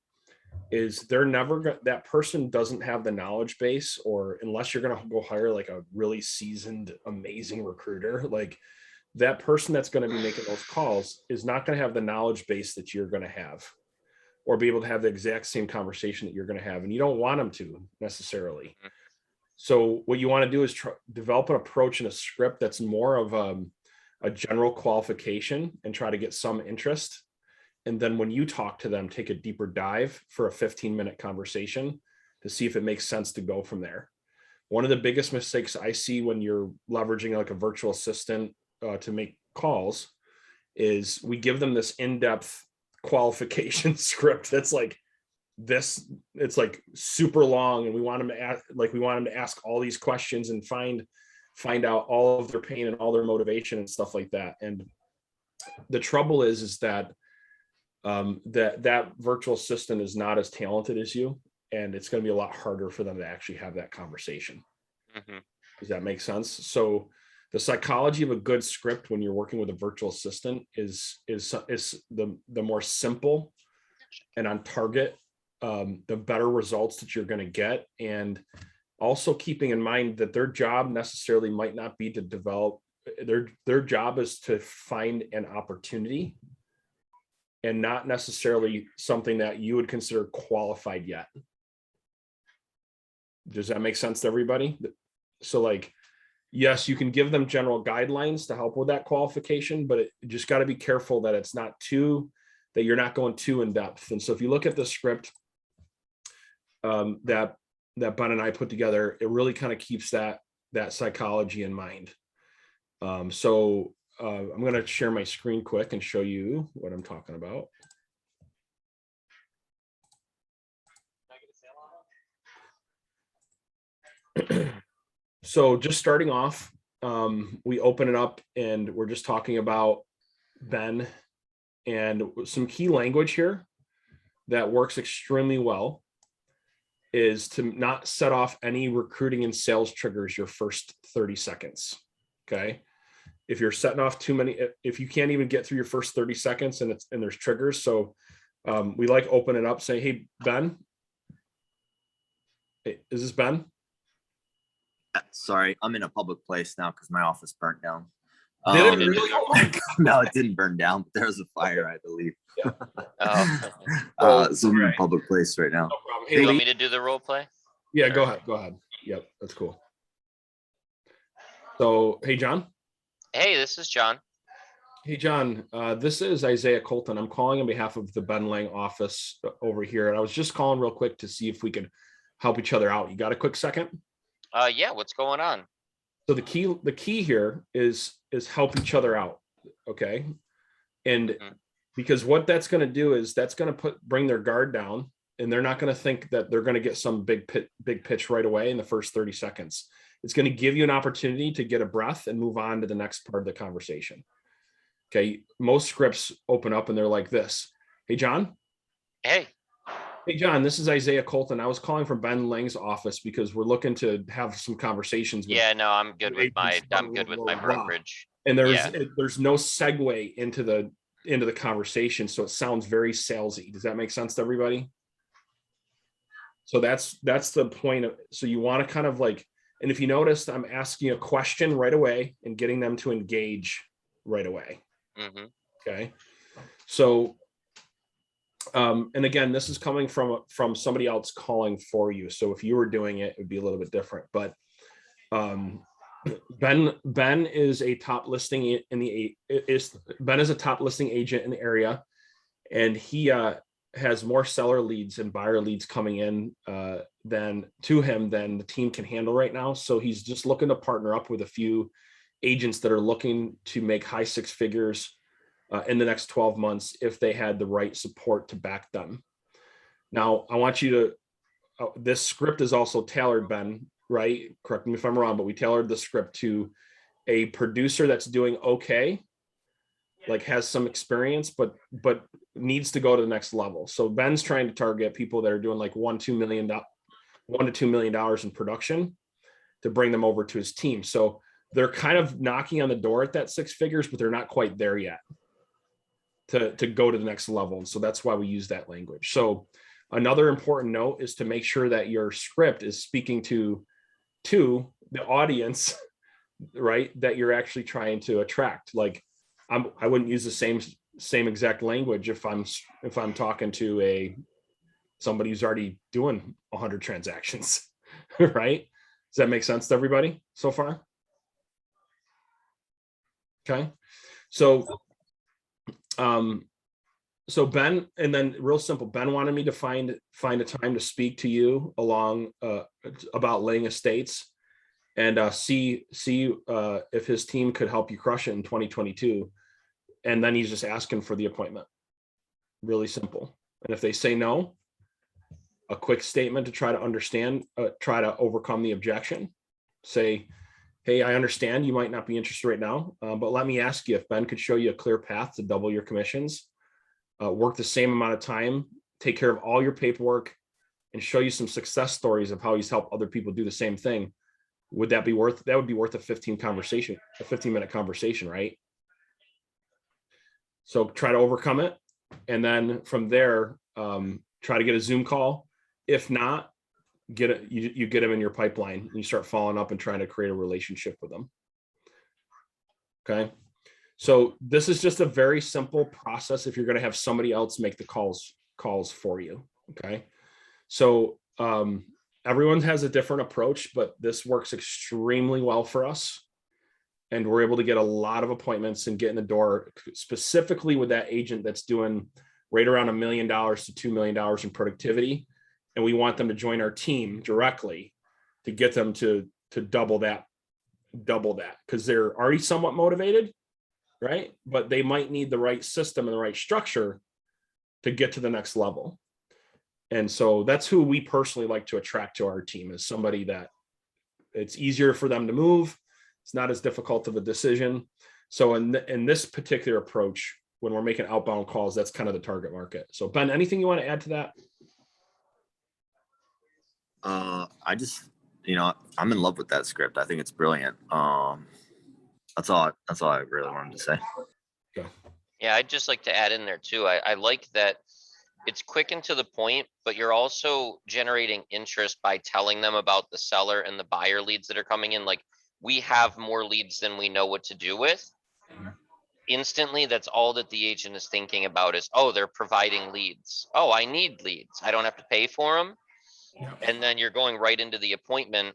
Speaker 4: is that person doesn't have the knowledge base, or unless you're going to go hire like a really seasoned, amazing recruiter, like that person that's going to be making those calls is not going to have the knowledge base that you're going to have, or be able to have the exact same conversation that you're going to have. And you don't want them to necessarily. So what you want to do is develop an approach and a script that's more of a general qualification and try to get some interest. And then when you talk to them, take a deeper dive for a 15-minute conversation to see if it makes sense to go from there. One of the biggest mistakes I see when you're leveraging like a virtual assistant to make calls is we give them this in-depth qualification script that's like this, it's like super long, and we want them to ask all these questions and find out all of their pain and all their motivation and stuff like that. And the trouble is that that virtual assistant is not as talented as you, and it's going to be a lot harder for them to actually have that conversation.
Speaker 1: Mhm.
Speaker 4: Does that make sense? So the psychology of a good script when you're working with a virtual assistant is the more simple and on target, the better results that you're going to get. And also keeping in mind that their job necessarily might not be to develop, their job is to find an opportunity and not necessarily something that you would consider qualified yet. Does that make sense to everybody? So like, yes, you can give them general guidelines to help with that qualification, but it just got to be careful that it's not too, that you're not going too in depth. And so if you look at the script that Ben and I put together, it really kind of keeps that psychology in mind. I'm going to share my screen quick and show you what I'm talking about. So just starting off, we open it up and we're just talking about Ben, and some key language here that works extremely well is to not set off any recruiting and sales triggers your first 30 seconds. Okay. If you're setting off too many, if you can't even get through your first 30 seconds and there's triggers. So we like open it up, say, hey, Ben. Hey, is this Ben?
Speaker 7: Sorry, I'm in a public place now because my office burnt down.
Speaker 4: Did it really? Oh my God.
Speaker 7: No, it didn't burn down, but there was a fire, I believe.
Speaker 1: Oh,
Speaker 7: So I'm in a public place right now.
Speaker 4: No problem.
Speaker 1: you
Speaker 4: Hey,
Speaker 1: want
Speaker 4: Lee.
Speaker 1: me to do the role play?
Speaker 4: Yeah, go ahead. Go ahead. Yep, that's cool. So, hey, John.
Speaker 1: Hey, this is John.
Speaker 4: Hey, John, this is Isaiah Colton. I'm calling on behalf of the Ben Lang office over here. And I was just calling real quick to see if we could help each other out. You got a quick second?
Speaker 1: Yeah, what's going on?
Speaker 4: So the key here is help each other out. Okay. And because what that's going to do is that's going to bring their guard down, and they're not going to think that they're going to get some big pitch right away in the first 30 seconds. It's going to give you an opportunity to get a breath and move on to the next part of the conversation. Okay. Most scripts open up and they're like this. Hey, John.
Speaker 1: Hey,
Speaker 4: Hey, John, this is Isaiah Colton. I was calling from Ben Lang's office because we're looking to have some conversations.
Speaker 1: yeah, no, I'm good with my
Speaker 4: blah.
Speaker 1: brokerage.
Speaker 4: And there's
Speaker 1: Yeah.
Speaker 4: no segue into the conversation, so it sounds very salesy. Does that make sense to everybody? So that's the point of, so you want to kind of like, and if you noticed, I'm asking a question right away and getting them to engage right away.
Speaker 1: Mhm.
Speaker 4: Okay. So, and again, this is coming from somebody else calling for you. So if you were doing it, it would be a little bit different, but, Ben is a top listing Ben is a top listing agent in the area, and he has more seller leads and buyer leads coming in than the team can handle right now. So he's just looking to partner up with a few agents that are looking to make high six figures in the next 12 months if they had the right support to back them. Now, I want you to, this script is also tailored, Ben, right? Correct me if I'm wrong, but we tailored the script to a producer that's doing okay, like has some experience, but needs to go to the next level. So Ben's trying to target people that are doing like $1 to $2 million in production to bring them over to his team. So they're kind of knocking on the door at that six figures, but they're not quite there yet to go to the next level. And so that's why we use that language. So another important note is to make sure that your script is speaking to the audience, right, that you're actually trying to attract. Like I wouldn't use the same exact language if I'm talking to somebody who's already doing 100 transactions, right? Does that make sense to everybody so far? Okay. So Ben, and then real simple, Ben wanted me to find a time to speak to you about Lang Estates and see if his team could help you crush it in 2022. And then he's just asking for the appointment. Really simple. And if they say no, a quick statement to try to understand, try to overcome the objection. Say, hey, I understand you might not be interested right now, but let me ask you if Ben could show you a clear path to double your commissions, work the same amount of time, take care of all your paperwork, and show you some success stories of how he's helped other people do the same thing. would that would be worth a 15-minute conversation, right? So try to overcome it. And then from there, try to get a Zoom call. If not, you get them in your pipeline and you start following up and trying to create a relationship with them. Okay. So this is just a very simple process if you're going to have somebody else make the calls for you. Okay. So everyone has a different approach, but this works extremely well for us. And we're able to get a lot of appointments and get in the door specifically with that agent that's doing right around $1 million to $2 million in productivity. And we want them to join our team directly to get them to double that, because they're already somewhat motivated, right? But they might need the right system and the right structure to get to the next level. And so that's who we personally like to attract to our team, is somebody that it's easier for them to move. It's not as difficult of a decision. So in this particular approach, when we're making outbound calls, that's kind of the target market. So Ben, anything you want to add to that?
Speaker 7: I just, I'm in love with that script. I think it's brilliant. That's all I really wanted to say.
Speaker 1: Yeah, I'd just like to add in there too. I like that it's quick and to the point, but you're also generating interest by telling them about the seller and the buyer leads that are coming in. Like, we have more leads than we know what to do with. Instantly, that's all that the agent is thinking about is, oh, they're providing leads. Oh, I need leads. I don't have to pay for them.
Speaker 2: Yeah.
Speaker 1: And then you're going right into the appointment.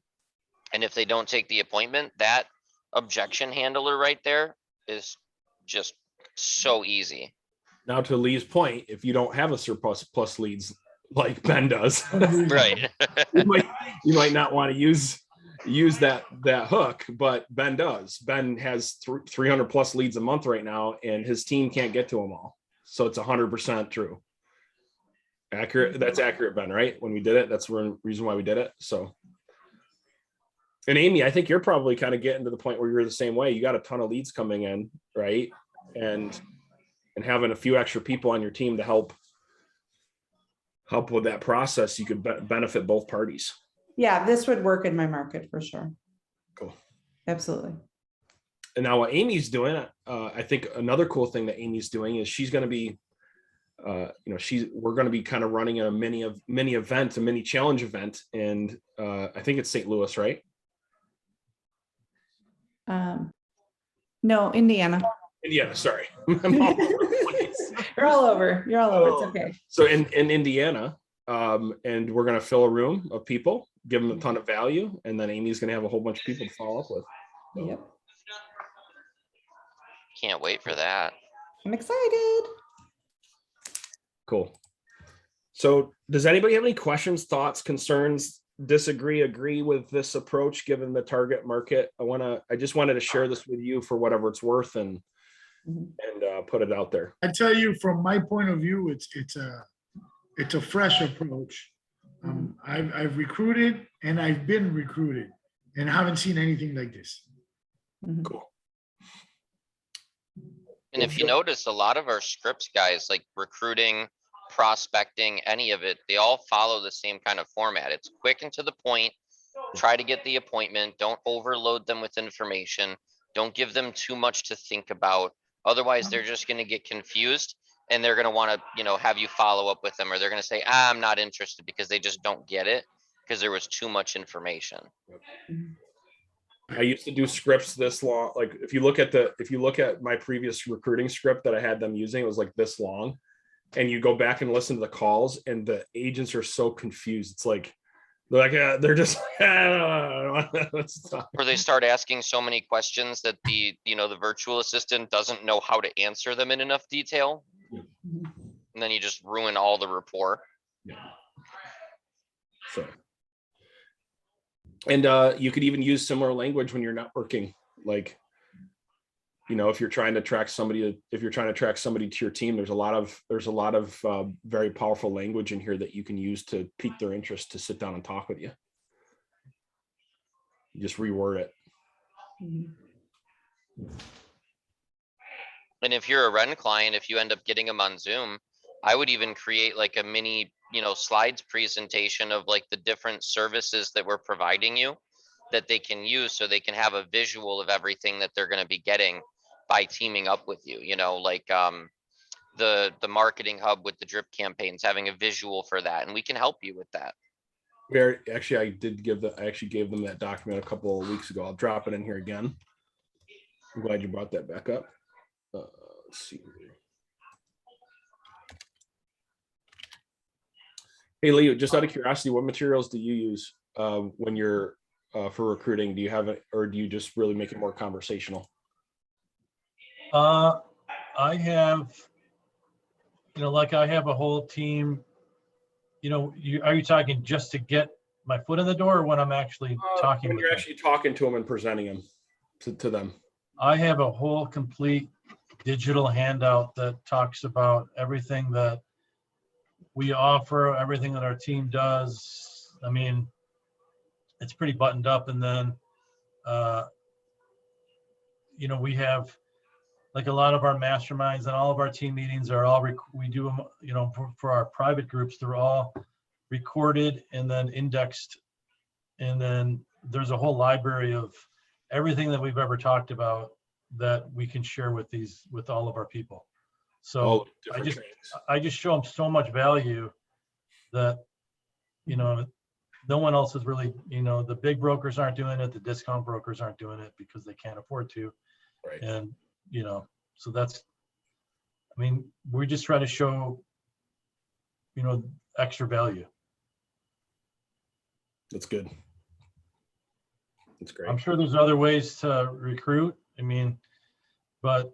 Speaker 1: And if they don't take the appointment, that objection handler right there is just so easy.
Speaker 4: Now to Lee's point, if you don't have a surplus plus leads like Ben does,
Speaker 1: Right.
Speaker 4: you might not want to use that hook, but Ben does. Ben has 300 plus leads a month right now, and his team can't get to them all. So it's 100% true. Accurate. That's accurate, Ben, right? When we did it, that's the reason why we did it. So, and Amy, I think you're probably kind of getting to the point where you're the same way. You got a ton of leads coming in, right? And having a few extra people on your team to help with that process, you could benefit both parties.
Speaker 8: Yeah, this would work in my market for sure.
Speaker 4: Cool.
Speaker 8: Absolutely.
Speaker 4: And now what Amy's doing, I think another cool thing that Amy's doing is she's going to be, we're going to be kind of running a mini challenge event. And I think it's St. Louis, right?
Speaker 8: No, Indiana.
Speaker 4: Indiana, sorry.
Speaker 8: You're all over. You're all over. It's okay.
Speaker 4: So in Indiana, and we're going to fill a room of people, give them a ton of value, and then Amy's going to have a whole bunch of people to follow up with.
Speaker 8: Yep.
Speaker 1: Can't wait for that.
Speaker 8: I'm excited.
Speaker 4: Cool. So does anybody have any questions, thoughts, concerns, disagree, agree with this approach given the target market? I just wanted to share this with you for whatever it's worth and put it out there.
Speaker 2: I tell you, from my point of view, it's a fresh approach. I've recruited and I've been recruited and haven't seen anything like this.
Speaker 4: Cool.
Speaker 1: And if you notice, a lot of our scripts, guys, like recruiting, prospecting, any of it, they all follow the same kind of format. It's quick and to the point. Try to get the appointment. Don't overload them with information. Don't give them too much to think about. Otherwise, they're just going to get confused and they're going to want to, have you follow up with them, or they're going to say, I'm not interested, because they just don't get it because there was too much information.
Speaker 4: I used to do scripts this long. Like if you look at my previous recruiting script that I had them using, it was like this long. And you go back and listen to the calls and the agents are so confused. It's like, they're just like, I don't know.
Speaker 1: Or they start asking so many questions that the virtual assistant doesn't know how to answer them in enough detail. And then you just ruin all the rapport.
Speaker 4: Yeah. So. And you could even use similar language when you're networking. Like, if you're trying to track somebody to your team, there's a lot of very powerful language in here that you can use to pique their interest to sit down and talk with you. You just reword it.
Speaker 1: And if you're a Ren client, if you end up getting them on Zoom, I would even create like a mini, slides presentation of like the different services that we're providing you. that they can use so they can have a visual of everything that they're going to be getting by teaming up with you, you know, like the marketing hub with the drip campaigns, having a visual for that, and we can help you with that.
Speaker 4: Actually, I actually gave them that document a couple of weeks ago. I'll drop it in here again. I'm glad you brought that back up. Let's see. Hey, Leo, just out of curiosity, what materials do you use when you're for recruiting? Do you have it, or do you just really make it more conversational?
Speaker 3: I have, you know, like I have a whole team, you know, are you talking just to get my foot in the door, or when I'm actually talking
Speaker 4: When
Speaker 3: with
Speaker 4: you're
Speaker 3: them?
Speaker 4: actually talking to them and presenting them to them.
Speaker 3: I have a whole complete digital handout that talks about everything that we offer, everything that our team does. I mean, it's pretty buttoned up. And then, you know, we have like a lot of our masterminds and all of our team meetings are all, we do them, you know, for our private groups, they're all recorded and then indexed. And then there's a whole library of everything that we've ever talked about that we can share with all of our people. So I just show them so much value that, you know, no one else is really, you know, the big brokers aren't doing it. The discount brokers aren't doing it because they can't afford to.
Speaker 4: Right.
Speaker 3: And, you know, so that's, I mean, we just try to show, you know, extra value.
Speaker 4: That's good. That's great.
Speaker 3: I'm sure there's other ways to recruit. I mean, but,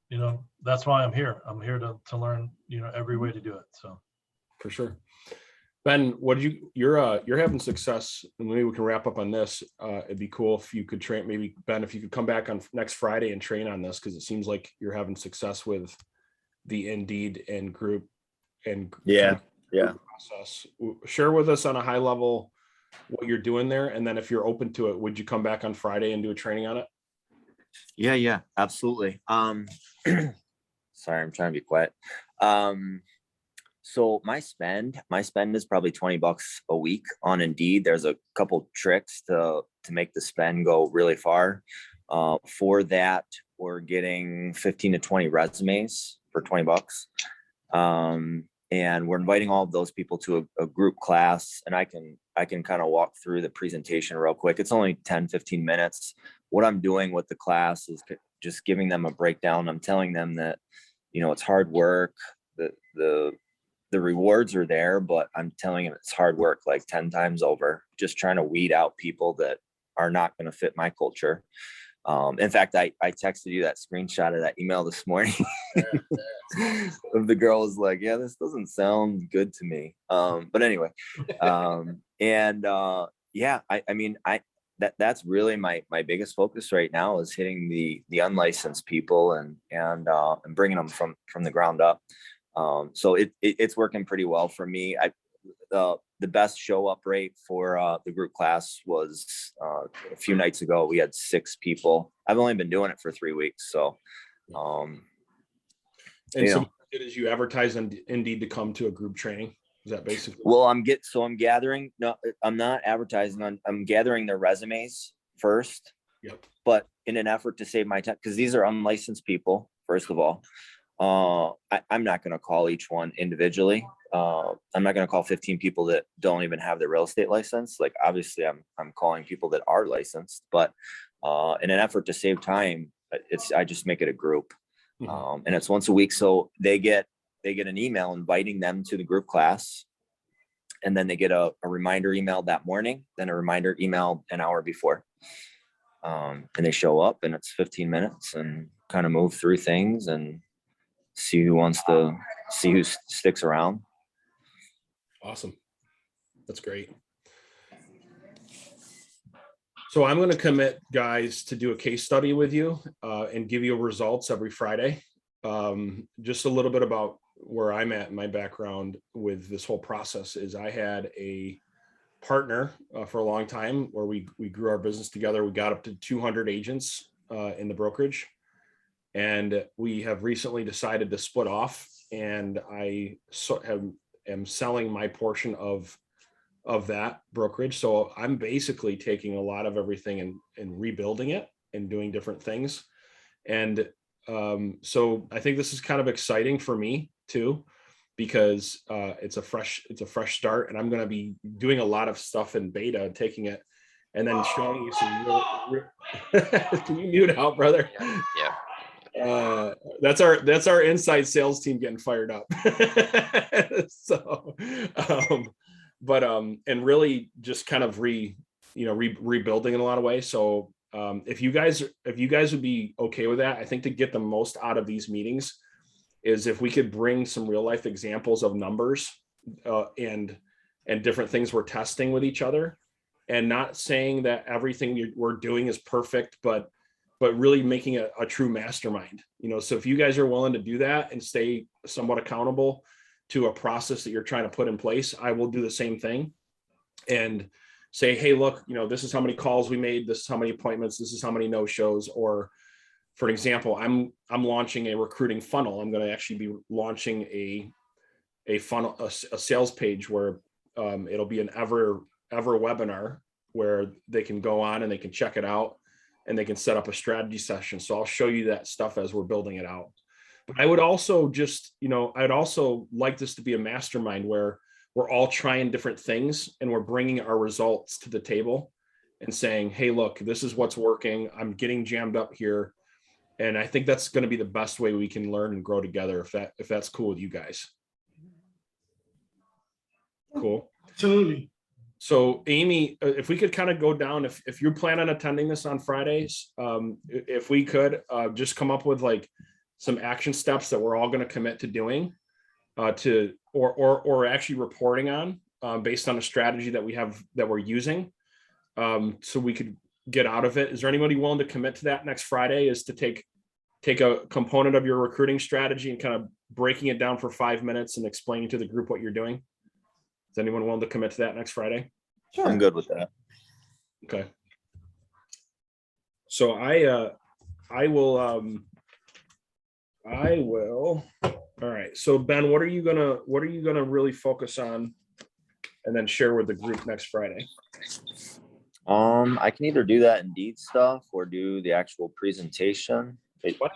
Speaker 3: you know, that's why I'm here. I'm here to learn, you know, every way to do it. So.
Speaker 4: For sure. Ben, you're having success, and maybe we can wrap up on this. It'd be cool if you could train, maybe Ben, if you could come back on next Friday and train on this, because it seems like you're having success with the Indeed and group and process. Share with us on a high level what you're doing there, and then if you're open to it, would you come back on Friday and do a training on it?
Speaker 7: Yeah, absolutely. Sorry, I'm trying to be quiet. So my spend is probably $20 a week on Indeed. There's a couple tricks to make the spend go really far. For that, we're getting 15 to 20 resumes for $20. And we're inviting all of those people to a group class, and I can kind of walk through the presentation real quick. It's only 10-15 minutes. What I'm doing with the class is just giving them a breakdown. I'm telling them that, you know, it's hard work. The rewards are there, but I'm telling them it's hard work like 10 times over, just trying to weed out people that are not going to fit my culture. In fact, I texted you that screenshot of that email this morning. The girl was like, yeah, this doesn't sound good to me. But anyway, yeah, I mean, that's really my biggest focus right now is hitting the unlicensed people and bringing them from the ground up. So it's working pretty well for me. The best show up rate for the group class was a few nights ago. We had 6 people. I've only been doing it for 3 weeks. So,
Speaker 4: and so as you advertise on Indeed to come to a group training, is that basically?
Speaker 7: Well, I'm gathering. No, I'm not advertising I'm gathering their resumes first.
Speaker 4: Yep.
Speaker 7: But in an effort to save my time, because these are unlicensed people, first of all. I'm not going to call each one individually. I'm not going to call 15 people that don't even have their real estate license. Like, obviously I'm calling people that are licensed, but, in an effort to save time, I just make it a group.
Speaker 4: Mhm.
Speaker 7: And it's once a week. So they get an email inviting them to the group class. And then they get a reminder email that morning, then a reminder email an hour before. And they show up, and it's 15 minutes and kind of move through things and see who sticks around.
Speaker 4: Awesome. That's great. So I'm going to commit, guys, to do a case study with you and give you results every Friday. Just a little bit about where I'm at in my background with this whole process is I had a partner for a long time where we grew our business together. We got up to 200 agents in the brokerage. And we have recently decided to split off, and I am selling my portion of of that brokerage. So I'm basically taking a lot of everything and rebuilding it and doing different things. And so I think this is kind of exciting for me too, because it's a fresh start, and I'm going to be doing a lot of stuff in beta, taking it and then showing you some can you mute out, brother?
Speaker 1: Yeah.
Speaker 4: That's our inside sales team getting fired up. So and really just kind of rebuilding in a lot of ways. So if you guys would be okay with that, I think to get the most out of these meetings is if we could bring some real life examples of numbers and different things we're testing with each other, and not saying that everything we're doing is perfect, but really making a true mastermind. So if you guys are willing to do that and stay somewhat accountable to a process that you're trying to put in place, I will do the same thing and say, hey, look, this is how many calls we made, this is how many appointments, this is how many no-shows. Or for an example, I'm launching a recruiting funnel. I'm going to actually be launching a funnel, a sales page where it'll be an ever webinar where they can go on and they can check it out and they can set up a strategy session. So I'll show you that stuff as we're building it out. But I would also I'd also like this to be a mastermind where we're all trying different things and we're bringing our results to the table and saying, hey, look, this is what's working. I'm getting jammed up here. And I think that's going to be the best way we can learn and grow together, if that's cool with you guys. Cool.
Speaker 2: Absolutely.
Speaker 4: So Amy, if we could kind of go down, if you plan on attending this on Fridays, if we could just come up with like some action steps that we're all going to commit to doing or actually reporting on based on a strategy that we have that we're using, so we could get out of it. Is there anybody willing to commit to that next Friday, is to take a component of your recruiting strategy and kind of breaking it down for 5 minutes and explaining to the group what you're doing? Is anyone willing to commit to that next Friday?
Speaker 7: I'm good with that.
Speaker 4: Okay. So I will. All right. So Ben, what are you gonna really focus on and then share with the group next Friday?
Speaker 7: I can either do that Indeed stuff or do the actual presentation.
Speaker 4: Let's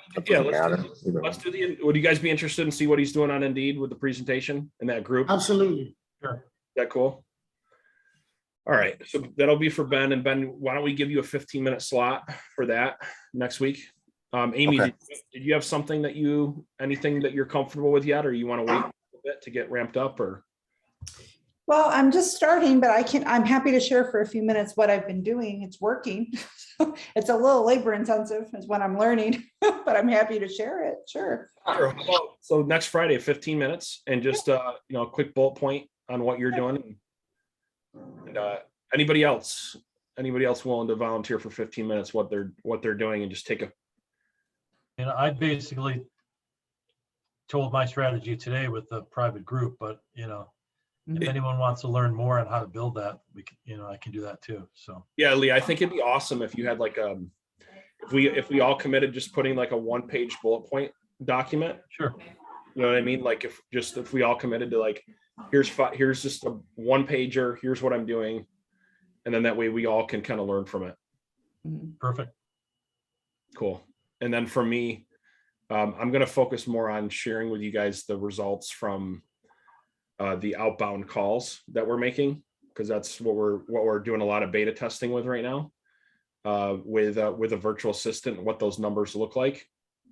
Speaker 4: do the. Would you guys be interested in see what he's doing on Indeed with the presentation in that group?
Speaker 2: Absolutely.
Speaker 3: Sure.
Speaker 4: Is that cool? All right, so that'll be for Ben. And Ben, why don't we give you a 15-minute slot for that next week? Amy,
Speaker 7: Okay.
Speaker 4: did you have anything that you're comfortable with yet, or you want to wait a bit to get ramped up? Or
Speaker 8: Well, I'm just starting, but I'm happy to share for a few minutes what I've been doing. It's working. It's a little labor intensive is what I'm learning, but I'm happy to share it. Sure.
Speaker 4: Sure. So next Friday, 15 minutes, and just a quick bullet point on what you're doing. And anybody else willing to volunteer for 15 minutes, what they're doing, and just take a.
Speaker 3: I basically told my strategy today with the private group, but if anyone wants to learn more on how to build that, I can do that too. So
Speaker 4: Yeah, Lee, I think it'd be awesome if you had like if we all committed just putting like a 1-page bullet point document.
Speaker 3: sure.
Speaker 4: You know what I mean? Like if we all committed to like, here's just a 1-pager, here's what I'm doing. And then that way we all can kind of learn from it.
Speaker 3: Perfect.
Speaker 4: Cool. And then for me, I'm going to focus more on sharing with you guys the results from the outbound calls that we're making, because that's what we're doing a lot of beta testing with right now, with a virtual assistant and what those numbers look like.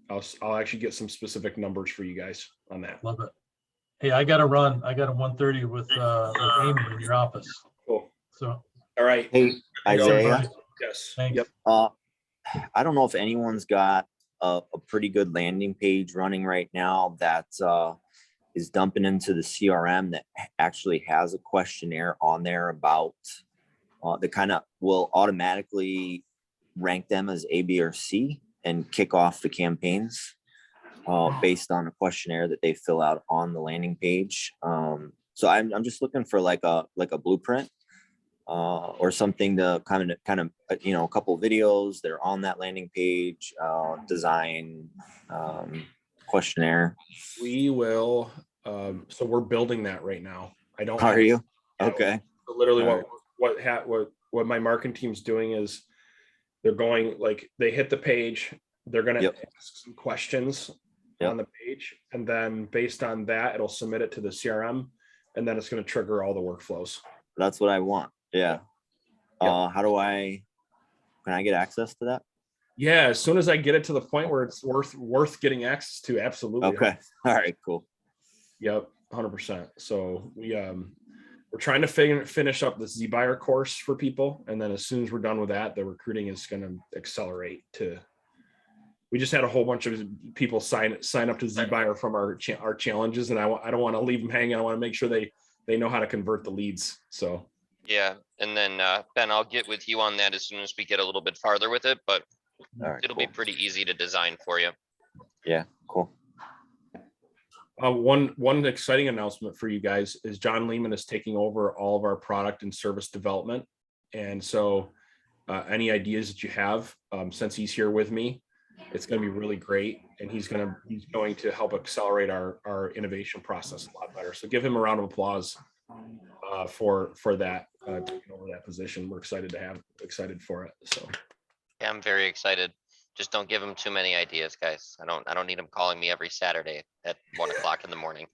Speaker 4: I'll actually get some specific numbers for you guys on that.
Speaker 3: Love it. Hey, I got to run. I got a 1:30 with Amy in your office.
Speaker 4: Cool.
Speaker 3: So.
Speaker 4: All right.
Speaker 7: Hey, Isaiah.
Speaker 4: Yes.
Speaker 3: Thanks.
Speaker 4: Yep.
Speaker 7: I don't know if anyone's got a pretty good landing page running right now that is dumping into the CRM that actually has a questionnaire on there about that kind of will automatically rank them as A, B, or C and kick off the campaigns based on a questionnaire that they fill out on the landing page. So I'm just looking for like a blueprint or something to kind of a couple of videos that are on that landing page, design, questionnaire.
Speaker 4: We will. So we're building that right now.
Speaker 7: Are you? Okay.
Speaker 4: Literally
Speaker 7: Alright.
Speaker 4: what my marketing team's doing is they're going, like, they hit the page, they're gonna
Speaker 7: Yep.
Speaker 4: ask some questions
Speaker 7: Yep.
Speaker 4: on the page, and then based on that, it'll submit it to the CRM, and then it's gonna trigger all the workflows.
Speaker 7: That's what I want. Yeah.
Speaker 4: Yep.
Speaker 7: Can I get access to that?
Speaker 4: Yeah, as soon as I get it to the point where it's worth getting access to, absolutely.
Speaker 7: Okay. All right, cool.
Speaker 4: Yep, 100%. So we're trying to finish up the Z-Buyer course for people, and then as soon as we're done with that, the recruiting is going to accelerate. We just had a whole bunch of people sign up to Z-Buyer from our challenges, and I don't want to leave them hanging. I want to make sure they know how to convert the leads. So
Speaker 1: Yeah, and then Ben, I'll get with you on that as soon as we get a little bit farther with it, but
Speaker 7: All right,
Speaker 1: it'll be
Speaker 7: cool.
Speaker 1: pretty easy to design for you.
Speaker 7: Yeah, cool.
Speaker 4: one exciting announcement for you guys is John Lehman is taking over all of our product and service development. And so any ideas that you have, since he's here with me, it's going to be really great. And he's going to help accelerate our innovation process a lot better. So give him a round of applause for that, taking over that position. We're excited for it. So
Speaker 1: Yeah, I'm very excited. Just don't give him too many ideas, guys. I don't need him calling me every Saturday at 1 o'clock in the morning.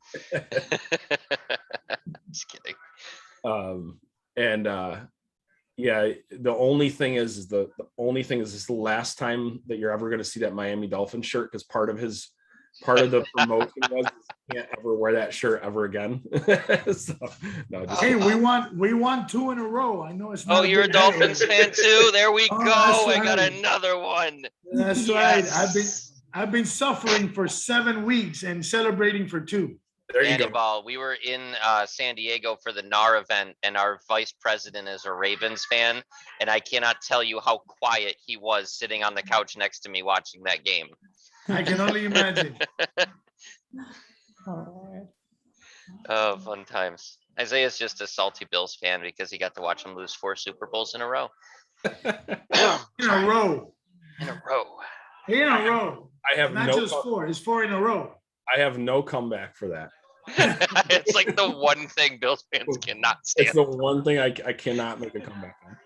Speaker 1: Just kidding.
Speaker 4: Yeah, the only thing is this is the last time that you're ever going to see that Miami Dolphin shirt, because part of the promotion was you can't ever wear that shirt ever again. So, no, just
Speaker 2: Hey, we won 2 in a row. I know it's not.
Speaker 1: Oh, you're a
Speaker 2: big deal.
Speaker 1: Dolphins fan too? There we
Speaker 2: Oh,
Speaker 1: go.
Speaker 2: that's
Speaker 1: I got
Speaker 2: right.
Speaker 1: another one.
Speaker 2: That's right.
Speaker 1: Yes.
Speaker 2: I've been suffering for 7 weeks and celebrating for 2.
Speaker 4: there you go.
Speaker 1: Hannibal, we were in San Diego for the NAR event, and our vice president is a Ravens fan, and I cannot tell you how quiet he was sitting on the couch next to me watching that game.
Speaker 2: I can only imagine.
Speaker 1: Oh, fun times. Isaiah's just a salty Bills fan because he got to watch them lose 4 Super Bowls in a row.
Speaker 2: In a row.
Speaker 1: In a row.
Speaker 2: In a row.
Speaker 4: I have
Speaker 2: Not just 4. It's 4 in a row.
Speaker 4: I have no comeback for that.
Speaker 1: It's like the one thing Bills fans cannot
Speaker 4: It's
Speaker 1: stand.
Speaker 4: the one thing I cannot make a comeback on.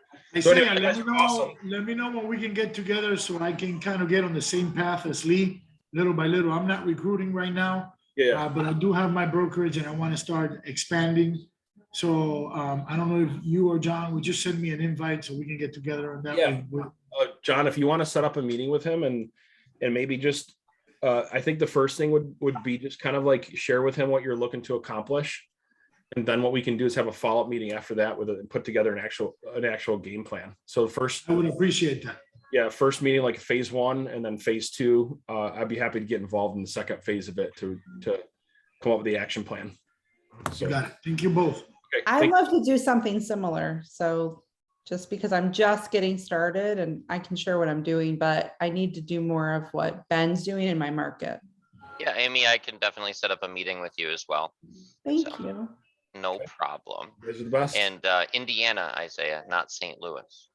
Speaker 4: So
Speaker 2: Isaiah,
Speaker 4: anyway,
Speaker 2: let me know when we can get together so I can kind of get on the same path as Lee, little by little. I'm not recruiting right now,
Speaker 4: Yeah.
Speaker 2: but I do have my brokerage and I want to start expanding. So I don't know if you or John would just send me an invite so we can get together on that.
Speaker 4: Yeah.
Speaker 2: way.
Speaker 4: John, if you want to set up a meeting with him and maybe just, I think the first thing would be just kind of like share with him what you're looking to accomplish. And then what we can do is have a follow-up meeting after that with it, put together an actual game plan. So first,
Speaker 2: I would appreciate that.
Speaker 4: first meeting, like phase 1 and then phase 2, I'd be happy to get involved in the second phase of it to come up with the action plan. So,
Speaker 2: You got it. Thank you both.
Speaker 4: okay,
Speaker 8: I'd
Speaker 4: thank-
Speaker 8: love to do something similar. So just because I'm just getting started and I can share what I'm doing, but I need to do more of what Ben's doing in my market.
Speaker 1: Yeah, Amy, I can definitely set up a meeting with you as well.
Speaker 8: Thank
Speaker 1: So-
Speaker 8: you.
Speaker 1: No problem.
Speaker 4: Those are the best.
Speaker 1: And Indiana, Isaiah, not St. Louis.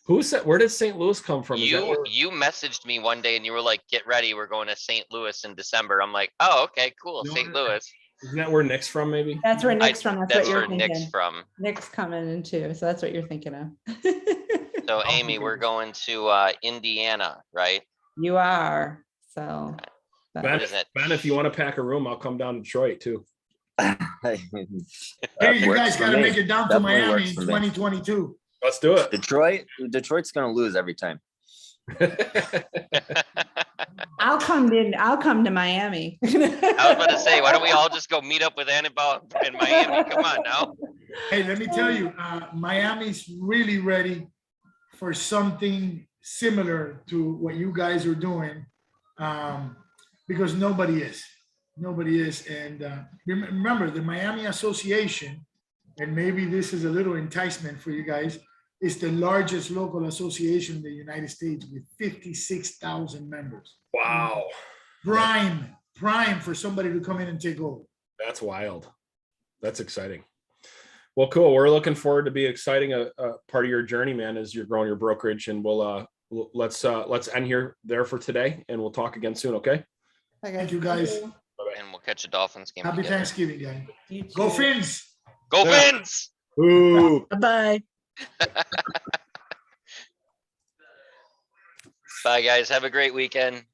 Speaker 4: Who said? Where did St. Louis come from? Is that where-
Speaker 1: You messaged me one day and you were like, "Get ready, we're going to St. Louis in December." I'm like, "Oh, okay, cool,
Speaker 2: No,
Speaker 1: St. Louis."
Speaker 4: Isn't that where Nick's from? Maybe.
Speaker 8: That's where Nick's from. That's what
Speaker 1: That's
Speaker 8: you're
Speaker 1: where Nick's
Speaker 8: thinking.
Speaker 1: from.
Speaker 8: Nick's coming in too. So that's what you're thinking of.
Speaker 1: So Amy, we're going to Indiana, right?
Speaker 8: You are. So.
Speaker 1: What
Speaker 4: Ben,
Speaker 1: is it?
Speaker 4: Ben, if you want to pack a room, I'll come down to Detroit too.
Speaker 2: Hey, you guys got to make it down to
Speaker 7: Definitely
Speaker 2: Miami
Speaker 7: works
Speaker 2: in
Speaker 7: for me.
Speaker 2: 2022.
Speaker 4: Let's do it.
Speaker 7: Detroit's gonna lose every time.
Speaker 8: I'll come to Miami.
Speaker 1: I was about to say, why don't we all just go meet up with Annabelle in Miami? Come on now.
Speaker 2: Hey, let me tell you, Miami's really ready for something similar to what you guys are doing, because nobody is. And remember, the Miami Association, and maybe this is a little enticement for you guys, is the largest local association in the United States with 56,000 members.
Speaker 4: Wow,
Speaker 2: Prime for somebody to come in and take over.
Speaker 4: that's wild. That's exciting. Well, cool. We're looking forward to be exciting a part of your journey, man, as you're growing your brokerage. And let's end here there for today, and we'll talk again soon. Okay.
Speaker 2: Thank you, guys.
Speaker 1: And we'll catch a Dolphins game
Speaker 2: Happy
Speaker 1: together.
Speaker 2: Thanksgiving, guys.
Speaker 8: You
Speaker 2: Go
Speaker 8: too.
Speaker 2: Fins!
Speaker 1: Go
Speaker 4: Yeah.
Speaker 1: Fins!
Speaker 2: Ooh.
Speaker 5: Bye-bye.
Speaker 1: Bye, guys. Have a great weekend.